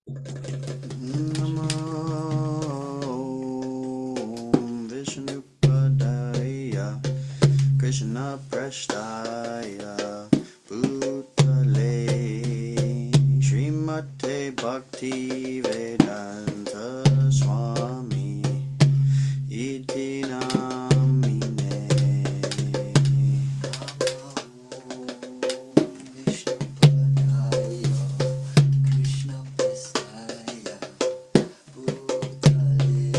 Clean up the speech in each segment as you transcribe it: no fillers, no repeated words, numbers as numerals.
Namo Vishnupadaya Krishna Prasthaya Bhutale Srimate Bhakti Vedanta Swami Iti Namine Vishnupadaya Krishna Prasthaya Bhutale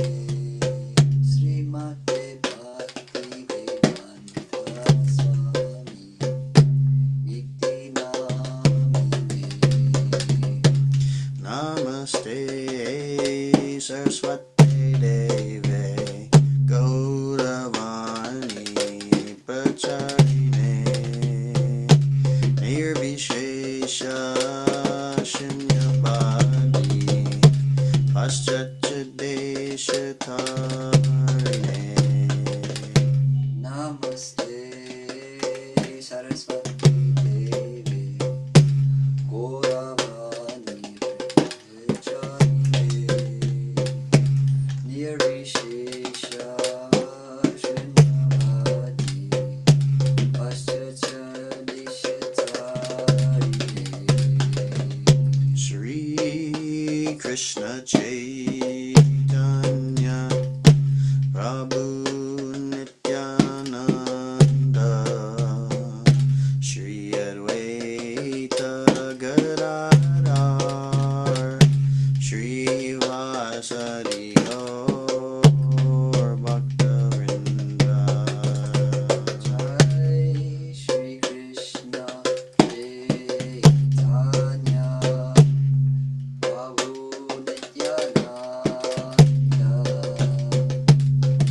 Srimate Bhakti Vedanta Swami Iti Namine Namaste Saraswate Deve Gauravani Pracharine Nirvishesha Shunyavadi Paschachadeshatarine Namaste Saraswati Devi Gauravani Pracharine Nirvishesha Shunyavadi Paschachadeshatarine Shri Krishna Chaitanya Prabhu Nityananda Shri Advaita Gadadhar Shri Vasari Gaur Bhaktavrinda Jai Shri Krishna Chaitanya Prabhu Nityananda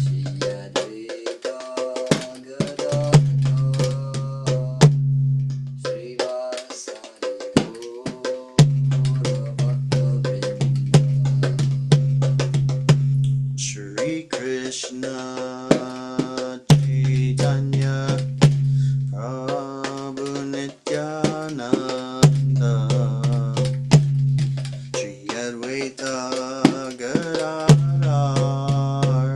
Shri Advaita Gadadhar Shri Vasari Gaur Bhaktavrinda Shri Krishna Chaitanya Prabhu Nityananda Shri Advaita Gadadhar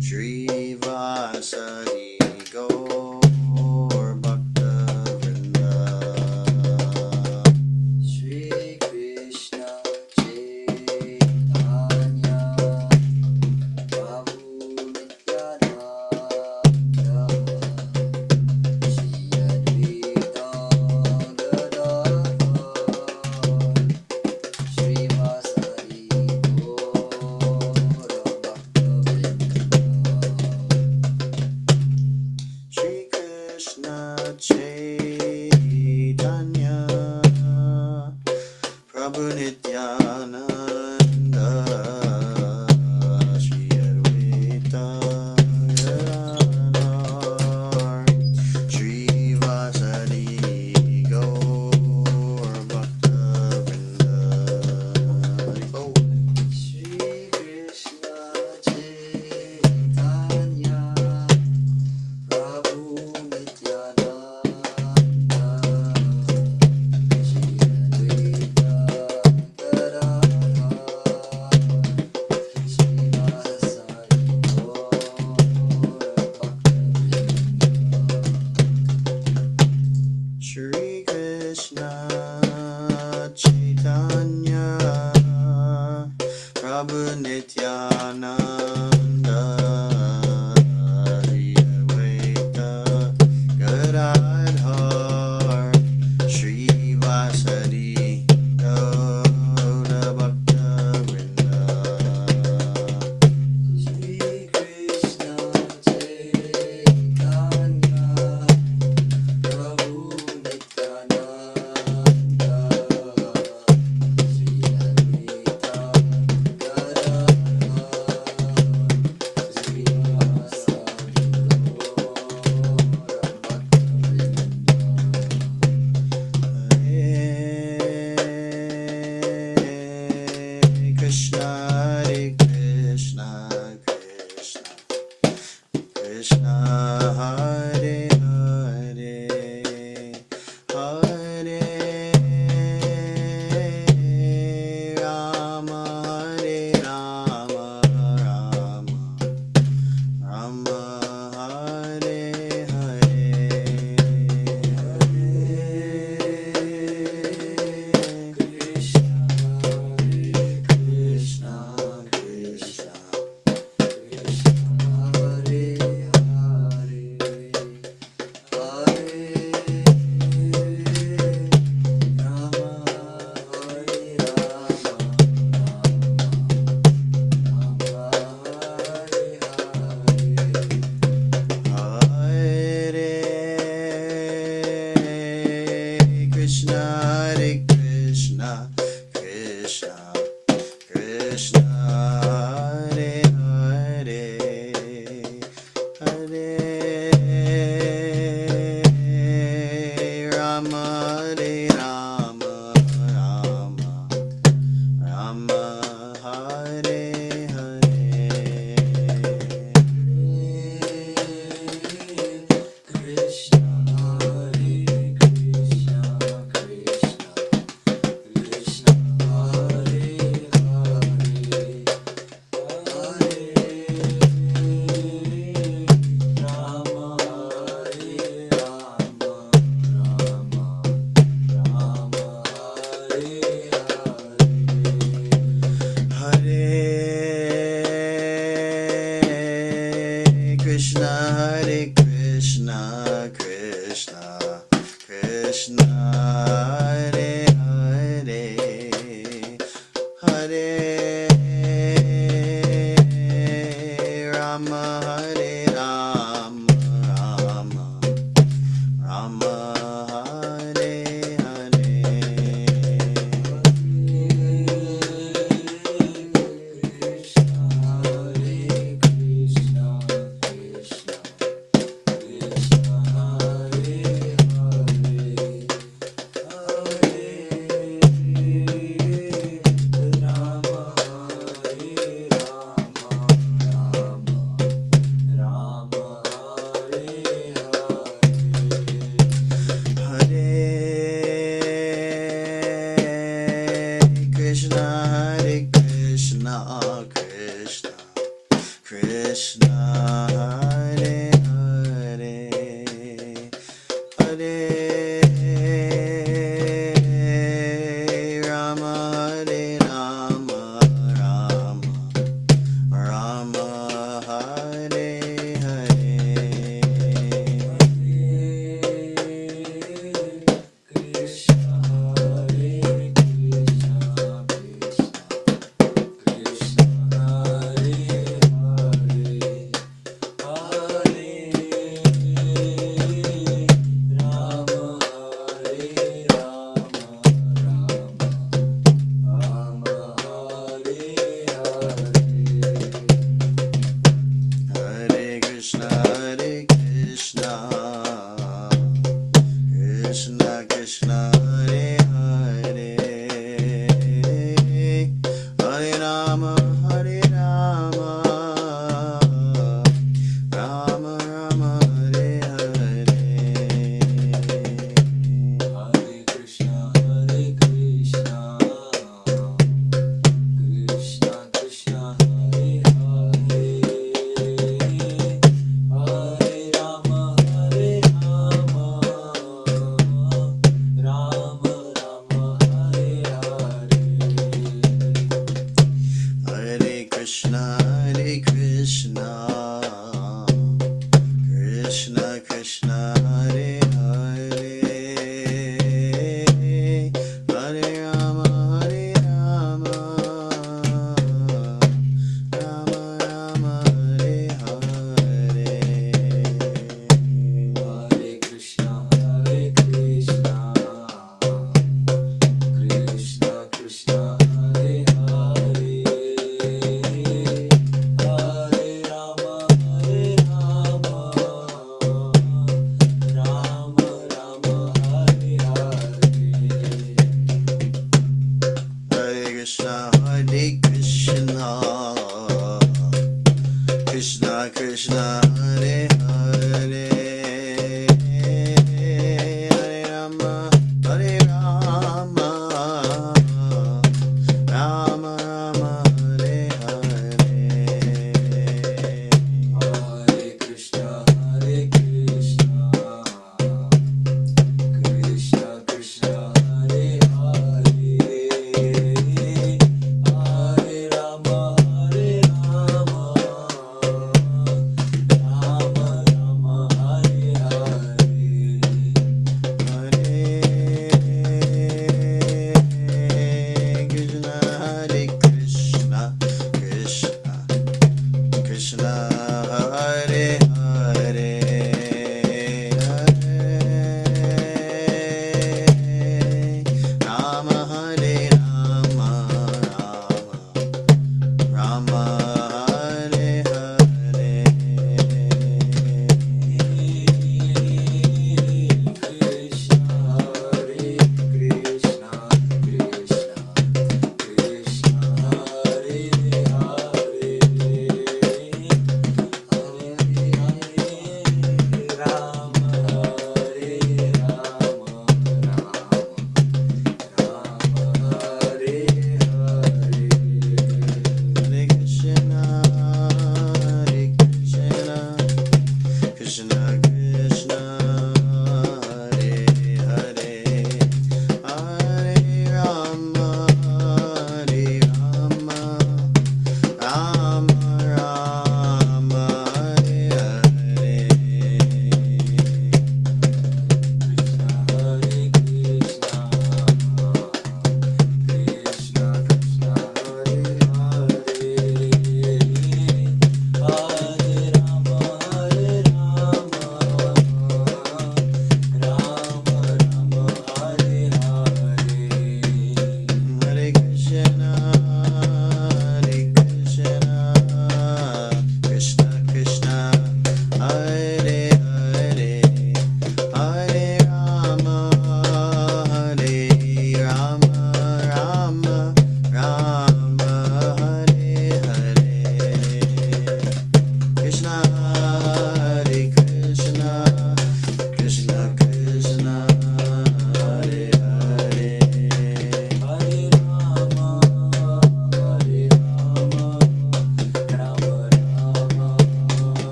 Shri Vasari Gaur Bhaktavrinda Shri Krishna Chaitanya Prabhu Nityananda Shri Advaita Gadadhar Shri Vasari Gaur Bhaktavrinda Shri Krishna Chaitanya Prabhu Nityananda Shri Advaita Gadadhar Shri Vasari Gaur Bhaktavrinda Shri Krishna Chaitanya Prabhu Nityananda Shri Advaita Gadadhar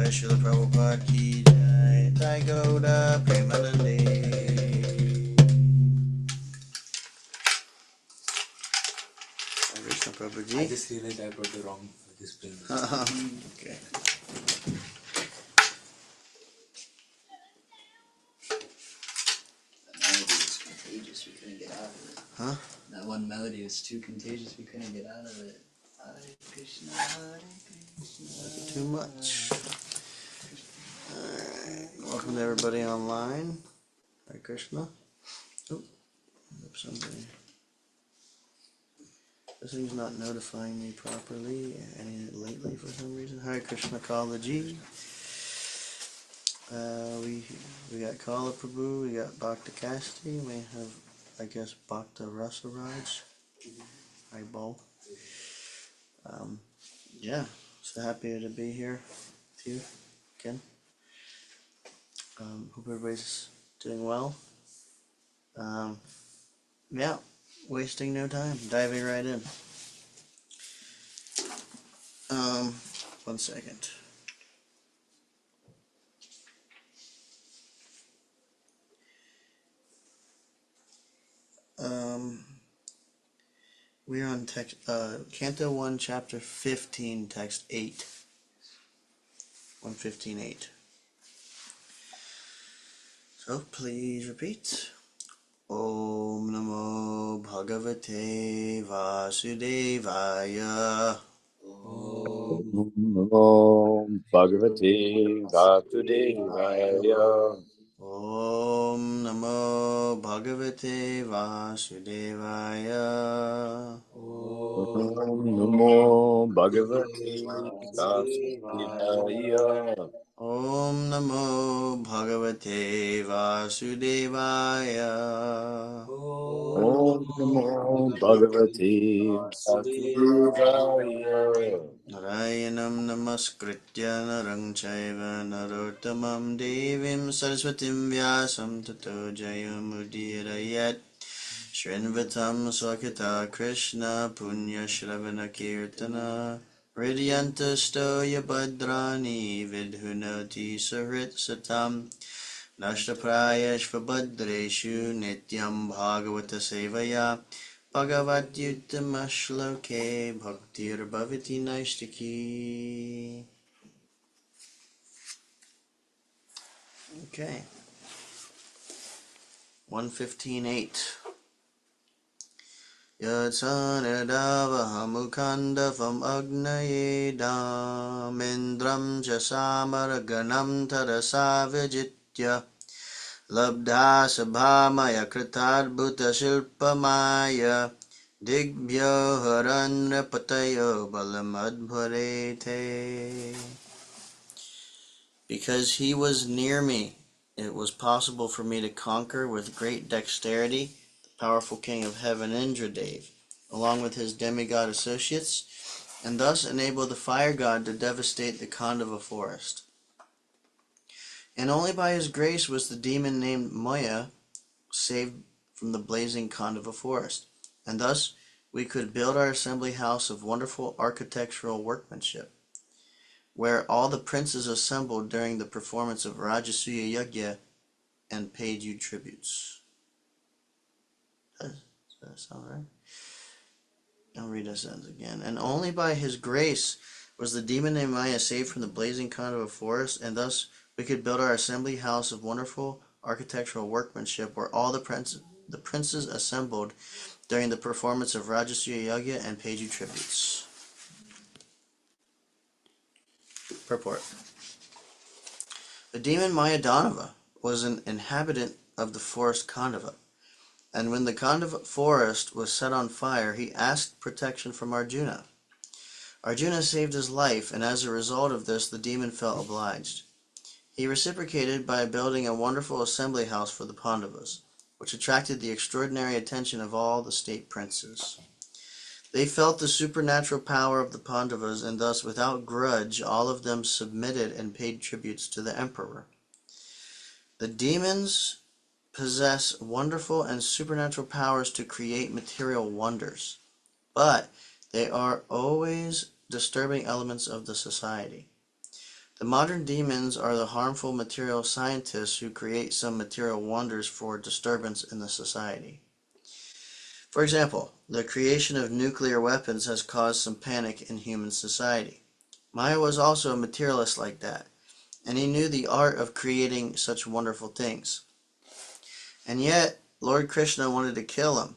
Srila Prabhupada ki jai. Jai Gauda Premanande. Hare Krishna Prabhuji. I just realized I brought the wrong display. Okay. That melody was contagious. We couldn't get out of it. Huh? That one melody was too contagious. We couldn't get out of it. Hare Krishna, Hare Krishna. Too much. Alright. Welcome to everybody online. Hare Krishna. Oh, somebody. This thing's not notifying me properly lately for some reason. Hare Krishna Kala Ji. We got Kala Prabhu, we got Bhakta Kasti, we have, I guess, Bhakta Rasaraj. Hi, Bo. Yeah, so happy to be here with you again. Hope everybody's doing well. Yeah, wasting no time, diving right in. 1 second. We're on text, Canto 1, Chapter 15, Text 8. 115.8. So please repeat. Om Namo Bhagavate Vasudevaya. Om Namo Bhagavate Vasudevaya. Om Namo Bhagavate Vasudevaya. Om Om Namo Namo Bhagavate Bhagavate Vasudevaya. Vasudevaya. Om Namo Bhagavate Vasudevaya. Om Om Namo Namo Bhagavate Bhagavate Vasudevaya. Vasudevaya. Narayanam Namaskritya Narang Chaiva Narottamam Devim Saraswatim Vyasam Tato Jayamudiyarayat Shrinvatam Swakata Krishna Punya Shravana Kirtana Hridyanta Stoya Bhadrani Vidhunoti Sarit Satam Nashtaprayashvabhadreshu Nityam Bhagavata Sevaya Bhagavatyutamashloke Bhaktir Bhavati Naishtaki. Okay. 115.8. Yatsanadavahamukhandavam agnayedam indram jasamaraganam tarasa vijitya Labdha sabhamaya kritadbhuta shilpamaya digbhyo haranyapatayo balamadbharete. Because he was near me, it was possible for me to conquer with great dexterity the powerful king of heaven Indradev, along with his demigod associates, and thus enable the fire god to devastate the Khandava forest. And only by his grace was the demon named Maya saved from the blazing Khandava forest, and thus we could build our assembly house of wonderful architectural workmanship, where all the princes assembled during the performance of Rajasuya Yajna and paid you tributes. Does that sound right? I'll read that sentence again. And only by his grace was the demon named Maya saved from the blazing Khandava forest, and thus we could build our assembly house of wonderful architectural workmanship, where all the princes assembled during the performance of Rajasuya Yajna and paid you tributes. Purport. The demon Mayadanava was an inhabitant of the forest Khandava, and when the Khandava forest was set on fire, he asked protection from Arjuna. Arjuna saved his life, and as a result of this, the demon felt obliged. He reciprocated by building a wonderful assembly house for the Pandavas, which attracted the extraordinary attention of all the state princes. They felt the supernatural power of the Pandavas, and thus, without grudge, all of them submitted and paid tributes to the emperor. The demons possess wonderful and supernatural powers to create material wonders, but they are always disturbing elements of the society. The modern demons are the harmful material scientists who create some material wonders for disturbance in the society. For example, the creation of nuclear weapons has caused some panic in human society. Maya was also a materialist like that, and he knew the art of creating such wonderful things. And yet, Lord Krishna wanted to kill him.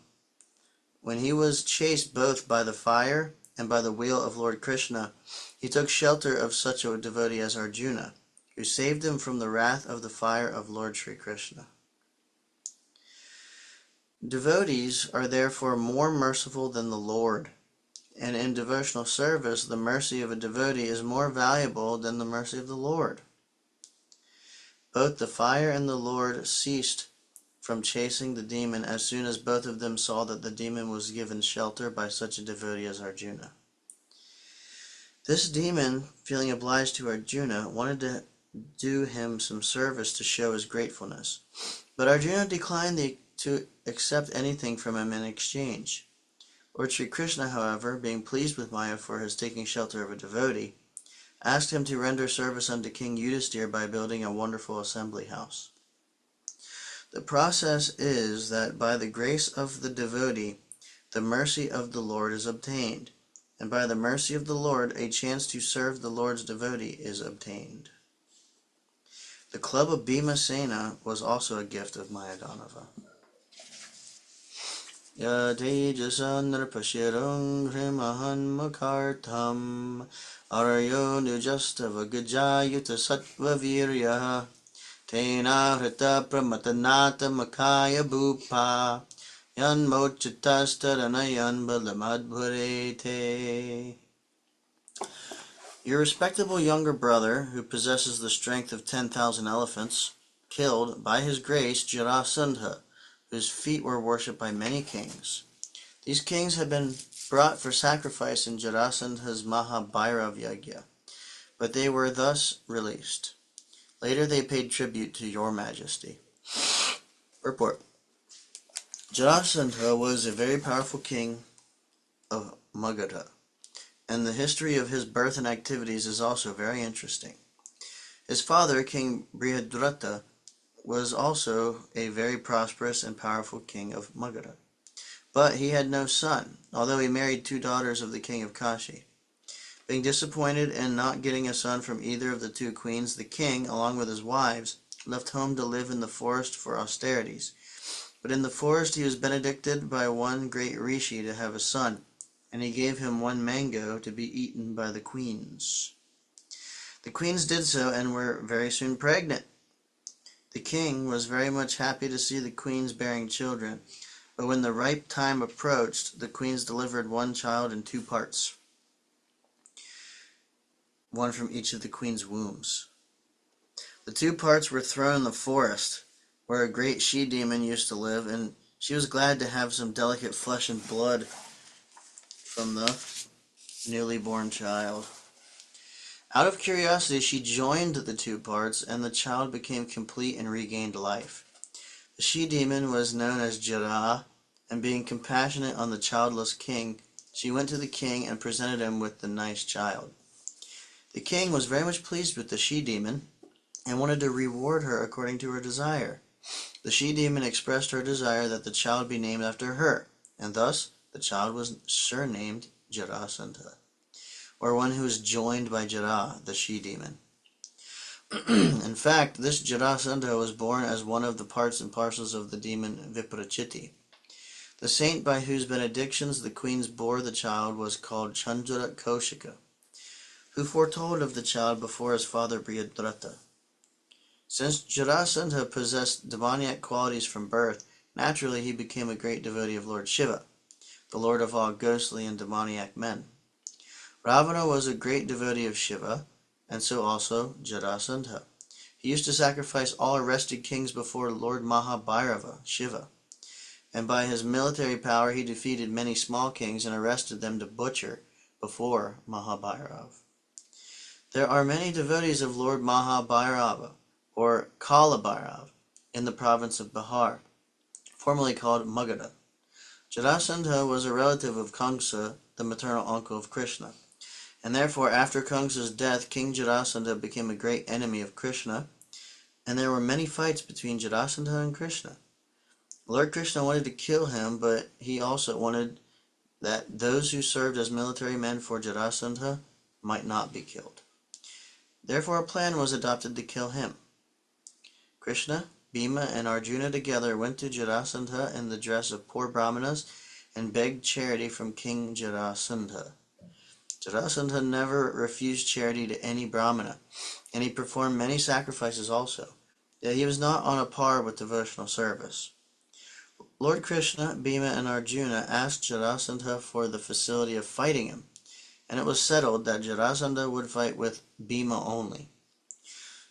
When he was chased both by the fire and by the wheel of Lord Krishna, he took shelter of such a devotee as Arjuna, who saved him from the wrath of the fire of Lord Sri Krishna. Devotees are therefore more merciful than the Lord, and in devotional service the mercy of a devotee is more valuable than the mercy of the Lord. Both the fire and the Lord ceased from chasing the demon as soon as both of them saw that the demon was given shelter by such a devotee as Arjuna. This demon, feeling obliged to Arjuna, wanted to do him some service to show his gratefulness, but Arjuna declined to accept anything from him in exchange. Lord Sri Krishna, however, being pleased with Maya for his taking shelter of a devotee, asked him to render service unto King Yudhisthira by building a wonderful assembly house. The process is that by the grace of the devotee, the mercy of the Lord is obtained, and by the mercy of the Lord, a chance to serve the Lord's devotee is obtained. The club of Bhimasena was also a gift of Mayadanava. Yatejasandra hrimahan makartam aryo nujastava gajayuta sattva virya tena hrita pramatanata makaya bhupa yan mochitastaranayan balamadbhurete. Your respectable younger brother, who possesses the strength of 10,000 elephants, killed, by his grace, Jarasandha, whose feet were worshipped by many kings. These kings had been brought for sacrifice in Jarasandha's Mahabhairav Yagya, but they were thus released. Later they paid tribute to your majesty. Report. Jarasandha was a very powerful king of Magadha, and the history of his birth and activities is also very interesting. His father, King Brihadrata, was also a very prosperous and powerful king of Magadha. But he had no son, although he married 2 daughters of the king of Kashi. Being disappointed in not getting a son from either of the 2 queens, the king, along with his wives, left home to live in the forest for austerities. But in the forest he was benedicted by one great rishi to have a son, and he gave him 1 mango to be eaten by the queens. The queens did so and were very soon pregnant. The king was very much happy to see the queens bearing children, but when the ripe time approached, the queens delivered 1 child in 2 parts, one from each of the queens' wombs. The 2 parts were thrown in the forest, where a great she-demon used to live, and she was glad to have some delicate flesh and blood from the newly born child. Out of curiosity, she joined the 2 parts, and the child became complete and regained life. The she-demon was known as Jara, and being compassionate on the childless king, she went to the king and presented him with the nice child. The king was very much pleased with the she-demon, and wanted to reward her according to her desire. The she-demon expressed her desire that the child be named after her, and thus the child was surnamed Jarasandha, or one who is joined by Jara, the she-demon. In fact, this Jarasandha was born as one of the parts and parcels of the demon Viprachiti. The saint by whose benedictions the queens bore the child was called Chandra Kaushika, who foretold of the child before his father Brihadrata. Since Jarasandha possessed demoniac qualities from birth, naturally he became a great devotee of Lord Shiva, the lord of all ghostly and demoniac men. Ravana was a great devotee of Shiva, and so also Jarasandha. He used to sacrifice all arrested kings before Lord Mahabhairava, Shiva, and by his military power he defeated many small kings and arrested them to butcher before Mahabhairav. There are many devotees of Lord Mahabhairava, or Kalabhairav, in the province of Bihar, formerly called Magadha. Jarasandha was a relative of Kamsa, the maternal uncle of Krishna, And therefore, after Kamsa's death, King Jarasandha became a great enemy of Krishna, and there were many fights between Jarasandha and Krishna. Lord Krishna wanted to kill him, but he also wanted that those who served as military men for Jarasandha might not be killed. Therefore, a plan was adopted to kill him. Krishna, Bhima, and Arjuna together went to Jarasandha in the dress of poor brahmanas and begged charity from King Jarasandha. Jarasandha never refused charity to any brahmana, and he performed many sacrifices also, yet he was not on a par with devotional service. Lord Krishna, Bhima, and Arjuna asked Jarasandha for the facility of fighting him, and it was settled that Jarasandha would fight with Bhima only.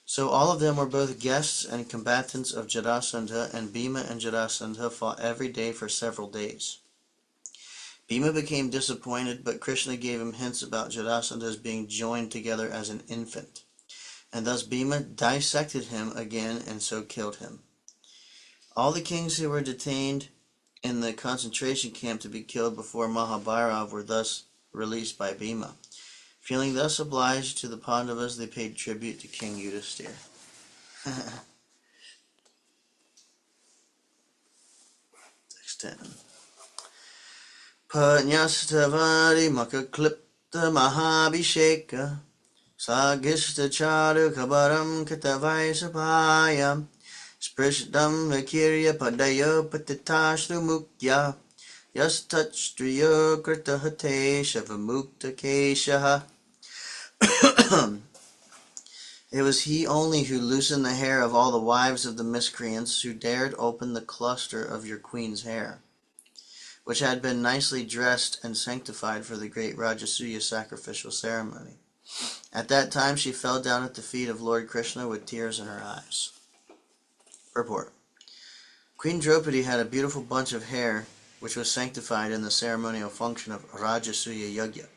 So all of them were both guests and combatants of Jarasandha, and Bhima and Jarasandha fought every day for several days. Bhima became disappointed, but Krishna gave him hints about Jarasandha's being joined together as an infant, and thus Bhima dissected him again and so killed him. All the kings who were detained in the concentration camp to be killed before Mahabhairav were thus released by Bhima. Feeling thus obliged to the Pandavas, they paid tribute to King Yudhisthira. Text 10. Padnyastavari makaklipta mahabhisheka sagishta charu kabaram katavai sapayam sprishtam vakirya padayo patitashnu mukya yastachtriyo kritahate shavamukta keshaha. It was he only who loosened the hair of all the wives of the miscreants who dared open the cluster of your queen's hair, which had been nicely dressed and sanctified for the great Rajasuya sacrificial ceremony. At that time she fell down at the feet of Lord Krishna with tears in her eyes. Purport. Queen Draupadi had a beautiful bunch of hair which was sanctified in the ceremonial function of Rajasuya Yagya.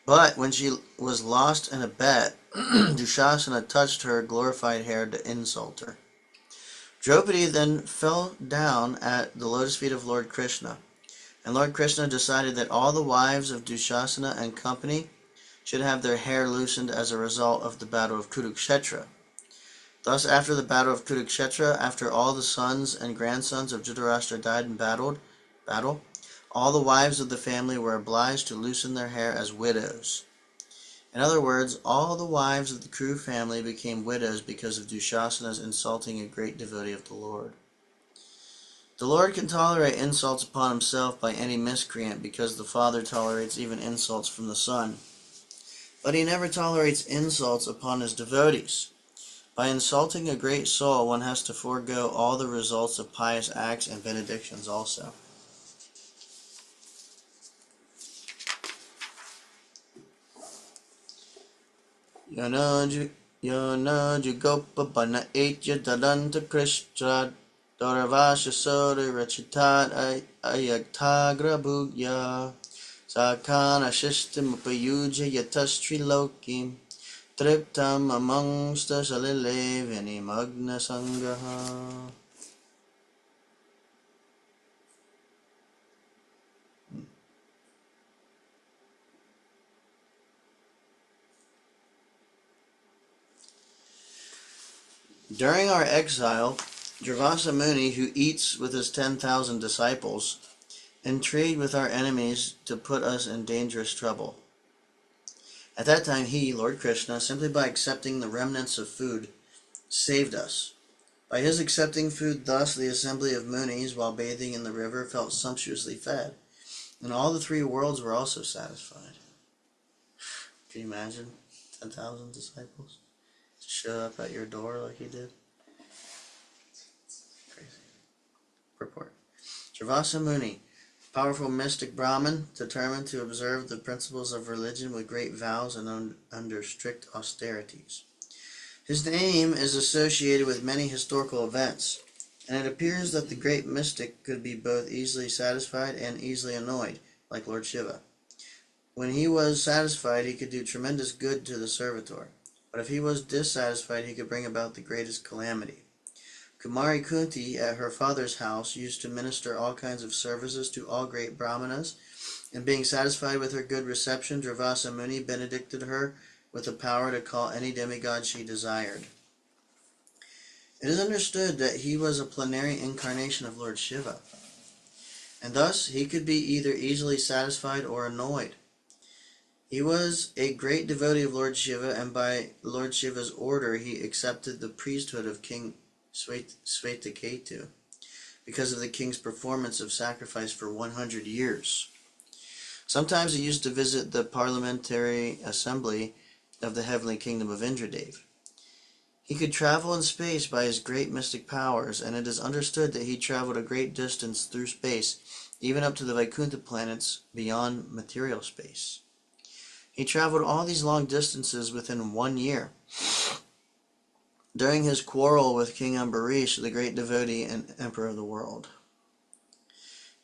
But when she was lost in a bet, Dushasana touched her glorified hair to insult her. Draupadi then fell down at the lotus feet of Lord Krishna, and Lord Krishna decided that all the wives of Dushasana and company should have their hair loosened as a result of the battle of Kurukshetra. Thus, after the battle of Kurukshetra, after all the sons and grandsons of Dhritarashtra died in battle, all the wives of the family were obliged to loosen their hair as widows. In other words, all the wives of the Kuru family became widows because of Dushasana's insulting a great devotee of the Lord. The Lord can tolerate insults upon himself by any miscreant because the Father tolerates even insults from the Son. But he never tolerates insults upon his devotees. By insulting a great soul, one has to forego all the results of pious acts and benedictions also. Yana Jugopa Bana Etya Dadanta Krishtra Doravasha Soda Rachitat Ayaktagra Bhugya Sakana Shishtim Upayuja Yatastri Lokim Triptam amongsta Salile Vinimagna Sangaha. During our exile, Dravasa Muni, who eats with his 10,000 disciples, intrigued with our enemies to put us in dangerous trouble. At that time he, Lord Krishna, simply by accepting the remnants of food, saved us. By his accepting food thus, the assembly of Munis, while bathing in the river, felt sumptuously fed, and all the three worlds were also satisfied. Can you imagine 10,000 disciples to show up at your door like he did? Crazy. Purport. Dravasa Muni, powerful mystic Brahmin, determined to observe the principles of religion with great vows and under strict austerities. His name is associated with many historical events, and it appears that the great mystic could be both easily satisfied and easily annoyed, like Lord Shiva. When he was satisfied, he could do tremendous good to the servitor, but if he was dissatisfied, he could bring about the greatest calamity. Kumari Kunti, at her father's house, used to minister all kinds of services to all great brahmanas And being satisfied with her good reception, Dravasa Muni benedicted her with the power to call any demigod she desired. It is understood that he was a plenary incarnation of Lord Shiva, and thus he could be either easily satisfied or annoyed. He was a great devotee of Lord Shiva, and by Lord Shiva's order he accepted the priesthood of King Svetaketu because of the king's performance of sacrifice for 100 years. Sometimes he used to visit the parliamentary assembly of the heavenly kingdom of Indradev. He could travel in space by his great mystic powers, and it is understood that he traveled a great distance through space, even up to the Vaikuntha planets beyond material space. He traveled all these long distances within 1 year. During his quarrel with King Ambarish, the great devotee and emperor of the world,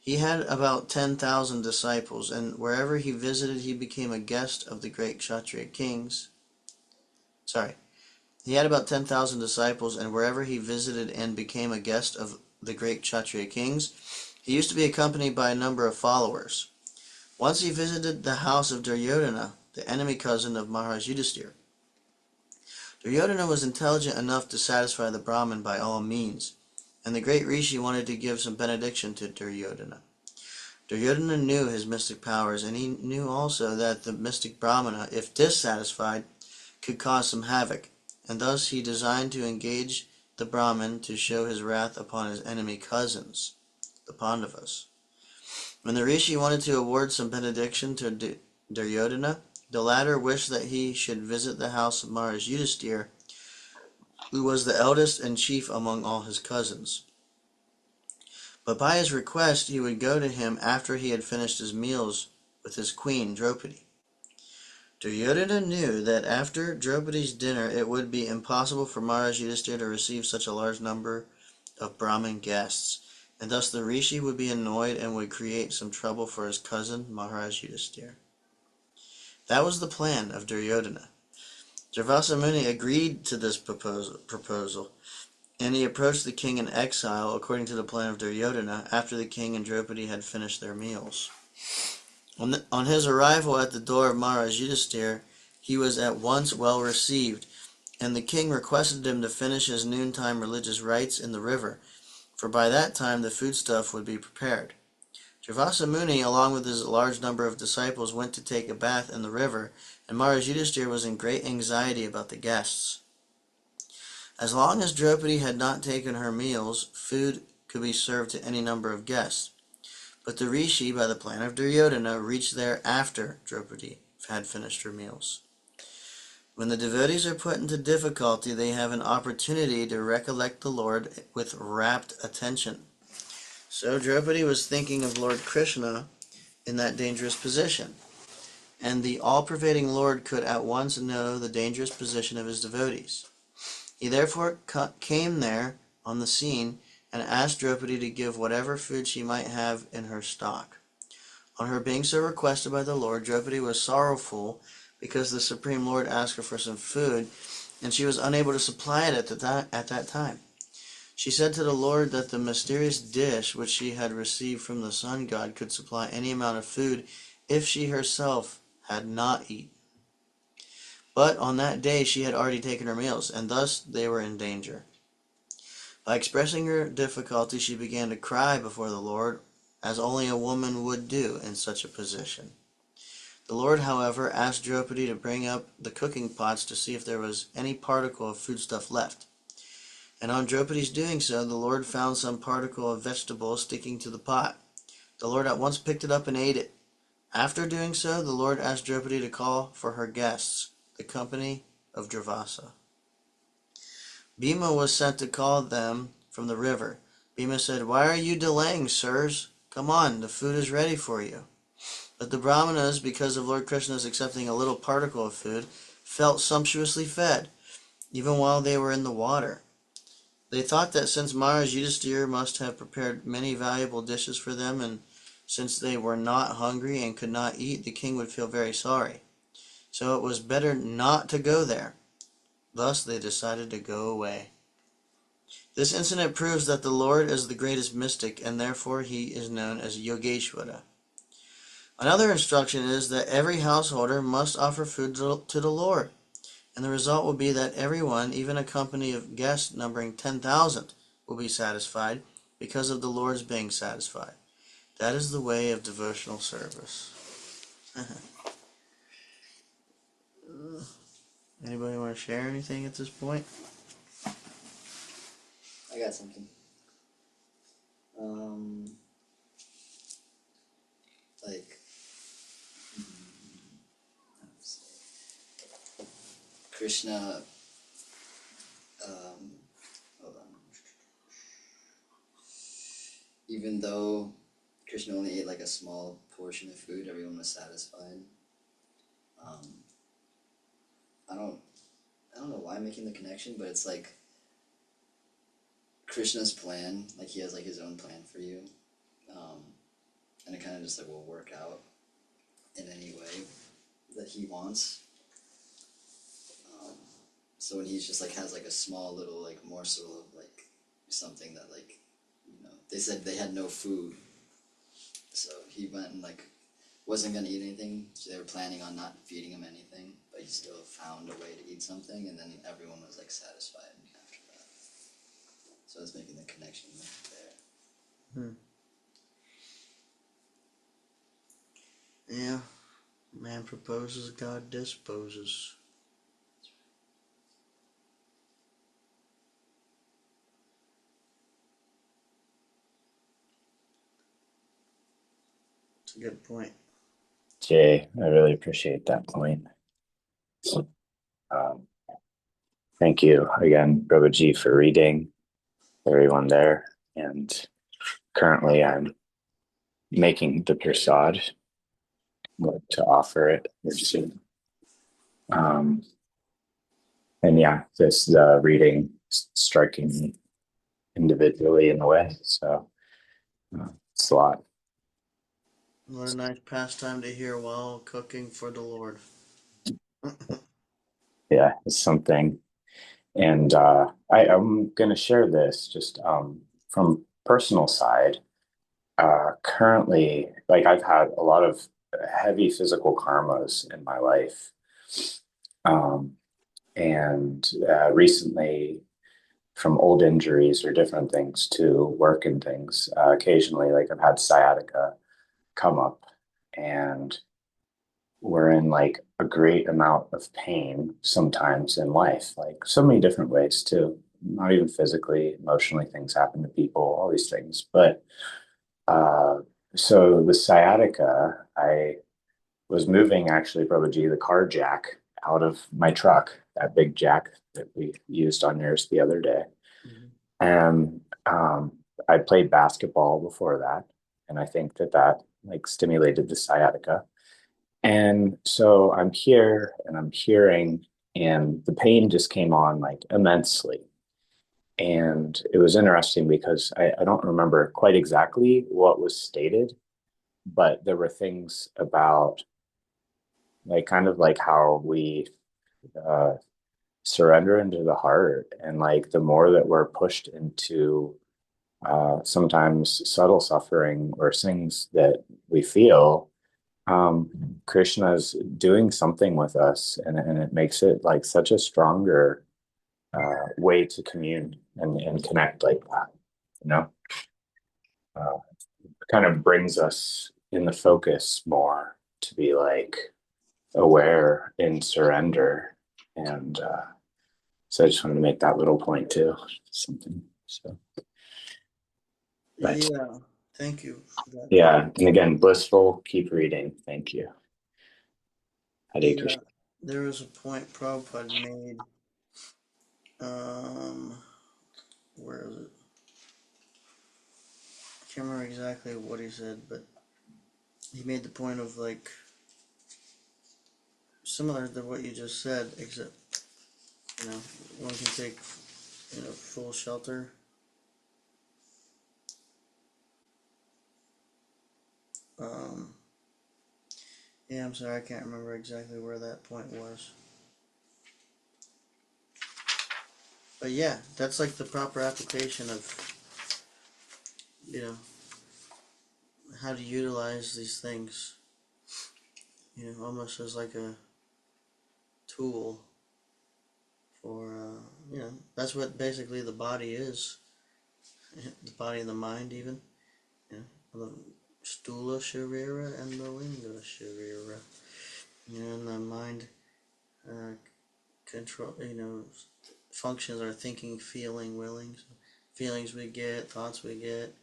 he had about 10,000 disciples, and wherever he visited, he became a guest of the great Kshatriya kings. He had about 10,000 disciples, and wherever he visited and became a guest of the great Kshatriya kings, he used to be accompanied by a number of followers. Once he visited the house of Duryodhana, the enemy cousin of Maharaj Yudhisthira. Duryodhana was intelligent enough to satisfy the Brahmin by all means, and the great Rishi wanted to give some benediction to Duryodhana. Duryodhana knew his mystic powers, and he knew also that the mystic Brahmana, if dissatisfied, could cause some havoc, and thus he designed to engage the Brahmin to show his wrath upon his enemy cousins, the Pandavas. When the Rishi wanted to award some benediction to Duryodhana, the latter wished that he should visit the house of Maharaj Yudhisthira, who was the eldest and chief among all his cousins. But by his request, he would go to him after he had finished his meals with his queen, Draupadi. Duryodhana knew that after Draupadi's dinner it would be impossible for Maharaj Yudhisthira to receive such a large number of Brahmin guests, and thus the Rishi would be annoyed and would create some trouble for his cousin, Maharaj Yudhisthira. That was the plan of Duryodhana. Dravasa Muni agreed to this proposal, and he approached the king in exile according to the plan of Duryodhana after the king and Draupadi had finished their meals. On his arrival at the door of Maharaj Yudhisthira, he was at once well received, and the king requested him to finish his noontime religious rites in the river, for by that time the foodstuff would be prepared. Dravasa Muni, along with his large number of disciples, went to take a bath in the river, and Maharaj Yudhisthira was in great anxiety about the guests. As long as Draupadi had not taken her meals, food could be served to any number of guests. But the Rishi, by the plan of Duryodhana, reached there after Draupadi had finished her meals. When the devotees are put into difficulty, they have an opportunity to recollect the Lord with rapt attention. So Draupadi was thinking of Lord Krishna in that dangerous position, and the all-pervading Lord could at once know the dangerous position of his devotees. He therefore came there on the scene and asked Draupadi to give whatever food she might have in her stock. On her being so requested by the Lord, Draupadi was sorrowful because the Supreme Lord asked her for some food, and she was unable to supply it at that time. She said to the Lord that the mysterious dish which she had received from the sun god could supply any amount of food if she herself had not eaten. But on that day she had already taken her meals, and thus they were in danger. By expressing her difficulty, she began to cry before the Lord, as only a woman would do in such a position. The Lord, however, asked Draupadi to bring up the cooking pots to see if there was any particle of foodstuff left. And on Draupadi's doing so, the Lord found some particle of vegetable sticking to the pot. The Lord at once picked it up and ate it. After doing so, the Lord asked Draupadi to call for her guests, the company of Dravasa. Bhima was sent to call them from the river. Bhima said, "Why are you delaying, sirs? Come on, the food is ready for you." But the Brahmanas, because of Lord Krishna's accepting a little particle of food, felt sumptuously fed, even while they were in the water. They thought that since Maharaj Yudhisthira must have prepared many valuable dishes for them, and since they were not hungry and could not eat, the king would feel very sorry. So it was better not to go there. Thus they decided to go away. This incident proves that the Lord is the greatest mystic, and therefore he is known as Yogeshwara. Another instruction is that every householder must offer food to the Lord, and the result will be that everyone, even a company of guests numbering 10,000, will be satisfied because of the Lord's being satisfied. That is the way of devotional service. Anybody want to share anything at this point? I got something. Like, Krishna, hold on. Even though Krishna only ate like a small portion of food, everyone was satisfied. I don't know why I'm making the connection, but it's like Krishna's plan, like he has like his own plan for you, and it kind of just like will work out in any way that he wants. So when he's just like has like a small little like morsel of like something that like, they said they had no food, so he went and like wasn't gonna eat anything. So they were planning on not feeding him anything, but he still found a way to eat something, and then everyone was like satisfied after that. So I was making the connection there. Yeah. Man proposes, God disposes. It's a good point. Jay, I really appreciate that point. Um, Thank you again, Prabhuji, for reading, everyone there. And currently I'm making the prasad, to offer it here soon. And yeah, this reading striking me individually in a way. So it's a lot. What a nice pastime to hear while cooking for the Lord. Yeah, it's something. And I'm going to share this just from personal side. Currently, like I've had a lot of heavy physical karmas in my life. And recently, from old injuries or different things to work and things, occasionally, like I've had sciatica come up, and we're in like a great amount of pain sometimes in life, like so many different ways too. Not even physically, emotionally, things happen to people, all these things. But uh, so the sciatica, I was moving actually, Prabhuji, the car jack out of my truck, that big jack that we used on yours the other day. And I played basketball before that. And I think that like stimulated the sciatica. And so I'm here and I'm hearing, and the pain just came on like immensely. And it was interesting because I don't remember quite exactly what was stated, but there were things about like kind of like how we uh, surrender into the heart, and like the more that we're pushed into sometimes subtle suffering or things that we feel, Krishna's doing something with us, and it makes it like such a stronger way to commune and connect like that, you know? Kind of brings us in the focus more to be like aware in surrender. And so I just wanted to make that little point too. Something. So, but Yeah, thank you for that. yeah, and again, blissful. Keep reading. Thank you. Hare Yeah, Krishna. there was a point Prabhupada made. Where is it? I can't remember exactly what he said, but he made the point of like similar to what you just said, except one can take full shelter. Um, yeah, I'm sorry, I can't remember exactly where that point was. But yeah, that's like the proper application of how to utilize these things. almost as like a tool for, that's what basically the body is. The body and the mind, even. The stula sharira and the linga sharira. And the mind control, functions our thinking, feeling, willing. So feelings we get, thoughts we get,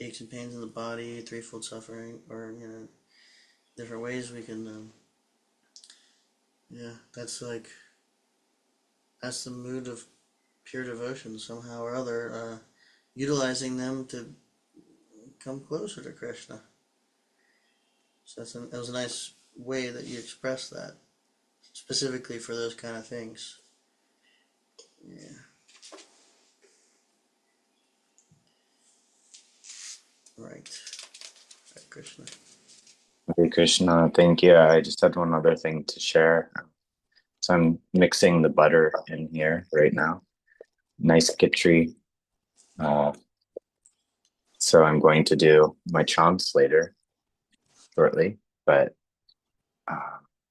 aches and pains in the body, threefold suffering, or, different ways we can, that's the mood of pure devotion somehow or other, utilizing them to come closer to Krishna. So that was a nice way that you expressed that, specifically for those kind of things. Yeah. Right. Hare Krishna. Hare Krishna, thank you. I just had one other thing to share. So I'm mixing the butter in here right now. Nice Kitri. So I'm going to do my chants later, shortly. But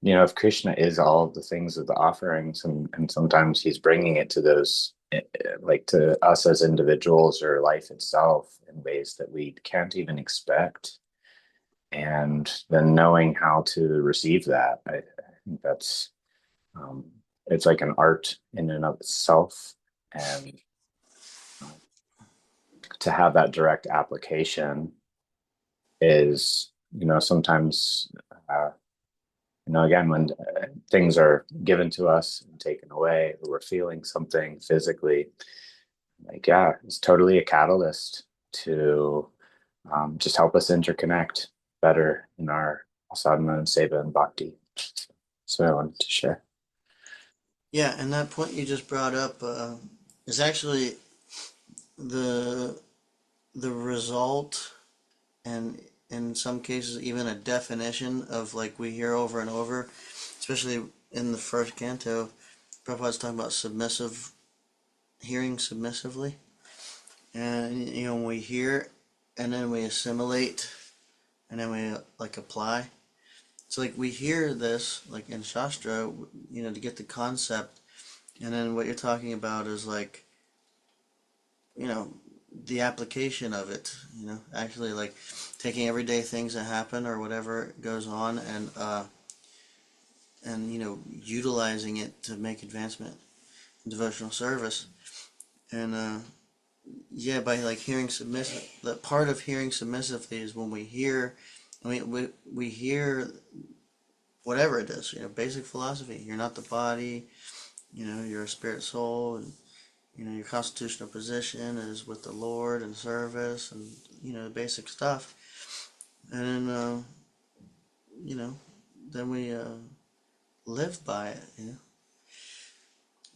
if Krishna is all of the things of the offerings, and sometimes he's bringing it to those, like to us as individuals or life itself in ways that we can't even expect. And then knowing how to receive that, I think that's, it's like an art in and of itself. And to have that direct application is, sometimes, again, when things are given to us and taken away, or we're feeling something physically, it's totally a catalyst to just help us interconnect better in our sadhana and seva and bhakti. So I wanted to share. Yeah, and that point you just brought up is actually the result, and in some cases even a definition of, like, we hear over and over, especially in the first canto. Prabhupada's talking about hearing submissively, and when we hear and then we assimilate and then we apply. So we hear this in Shastra, to get the concept, and then what you're talking about is the application of it, actually taking everyday things that happen or whatever goes on, and utilizing it to make advancement in devotional service. And by hearing submissive, that part of hearing submissively is when we hear, we hear whatever it is, basic philosophy. You're not the body, you're a spirit soul, and your constitutional position is with the Lord and service, and the basic stuff. And then we live by it.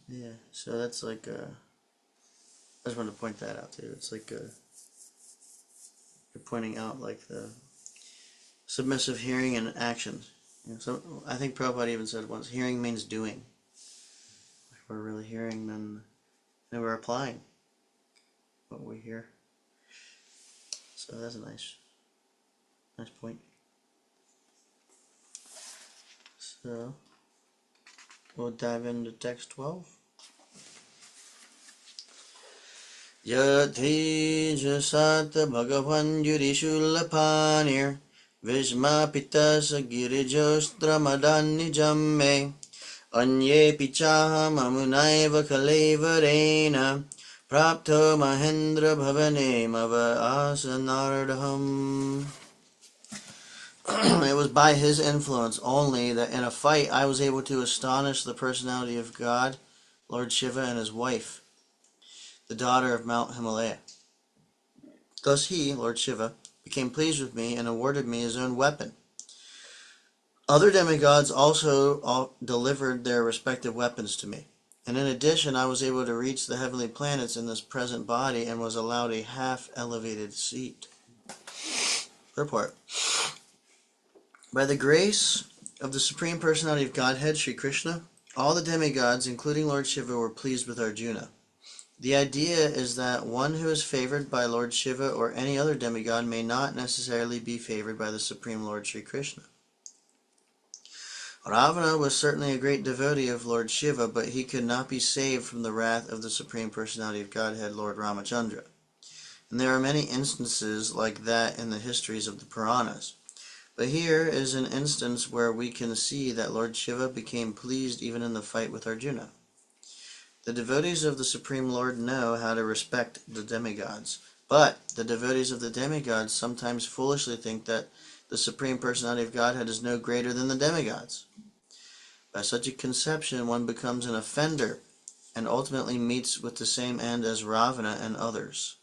Yeah. So that's I just wanted to point that out too. It's you're pointing out the submissive hearing and action. So I think Prabhupada even said once, hearing means doing. If we're really hearing, then we're applying what we hear. So that's a nice point. So we'll dive into text 12. Yatejasat bhagavan yurishulapanir Vishma pitasa girijostra jamme Anye pichaham amunaiva kalevarena Prapto mahendra bhavane mava asanardham. It was by his influence only that in a fight I was able to astonish the personality of God, Lord Shiva, and his wife, the daughter of Mount Himalaya. Thus he, Lord Shiva, became pleased with me and awarded me his own weapon. Other demigods also delivered their respective weapons to me. And in addition, I was able to reach the heavenly planets in this present body and was allowed a half-elevated seat. Purport. By the grace of the Supreme Personality of Godhead, Sri Krishna, all the demigods, including Lord Shiva, were pleased with Arjuna. The idea is that one who is favored by Lord Shiva or any other demigod may not necessarily be favored by the Supreme Lord Sri Krishna. Ravana was certainly a great devotee of Lord Shiva, but he could not be saved from the wrath of the Supreme Personality of Godhead, Lord Ramachandra. And there are many instances like that in the histories of the Puranas. But here is an instance where we can see that Lord Shiva became pleased even in the fight with Arjuna. The devotees of the Supreme Lord know how to respect the demigods, but the devotees of the demigods sometimes foolishly think that the Supreme Personality of Godhead is no greater than the demigods. By such a conception, one becomes an offender and ultimately meets with the same end as Ravana and others.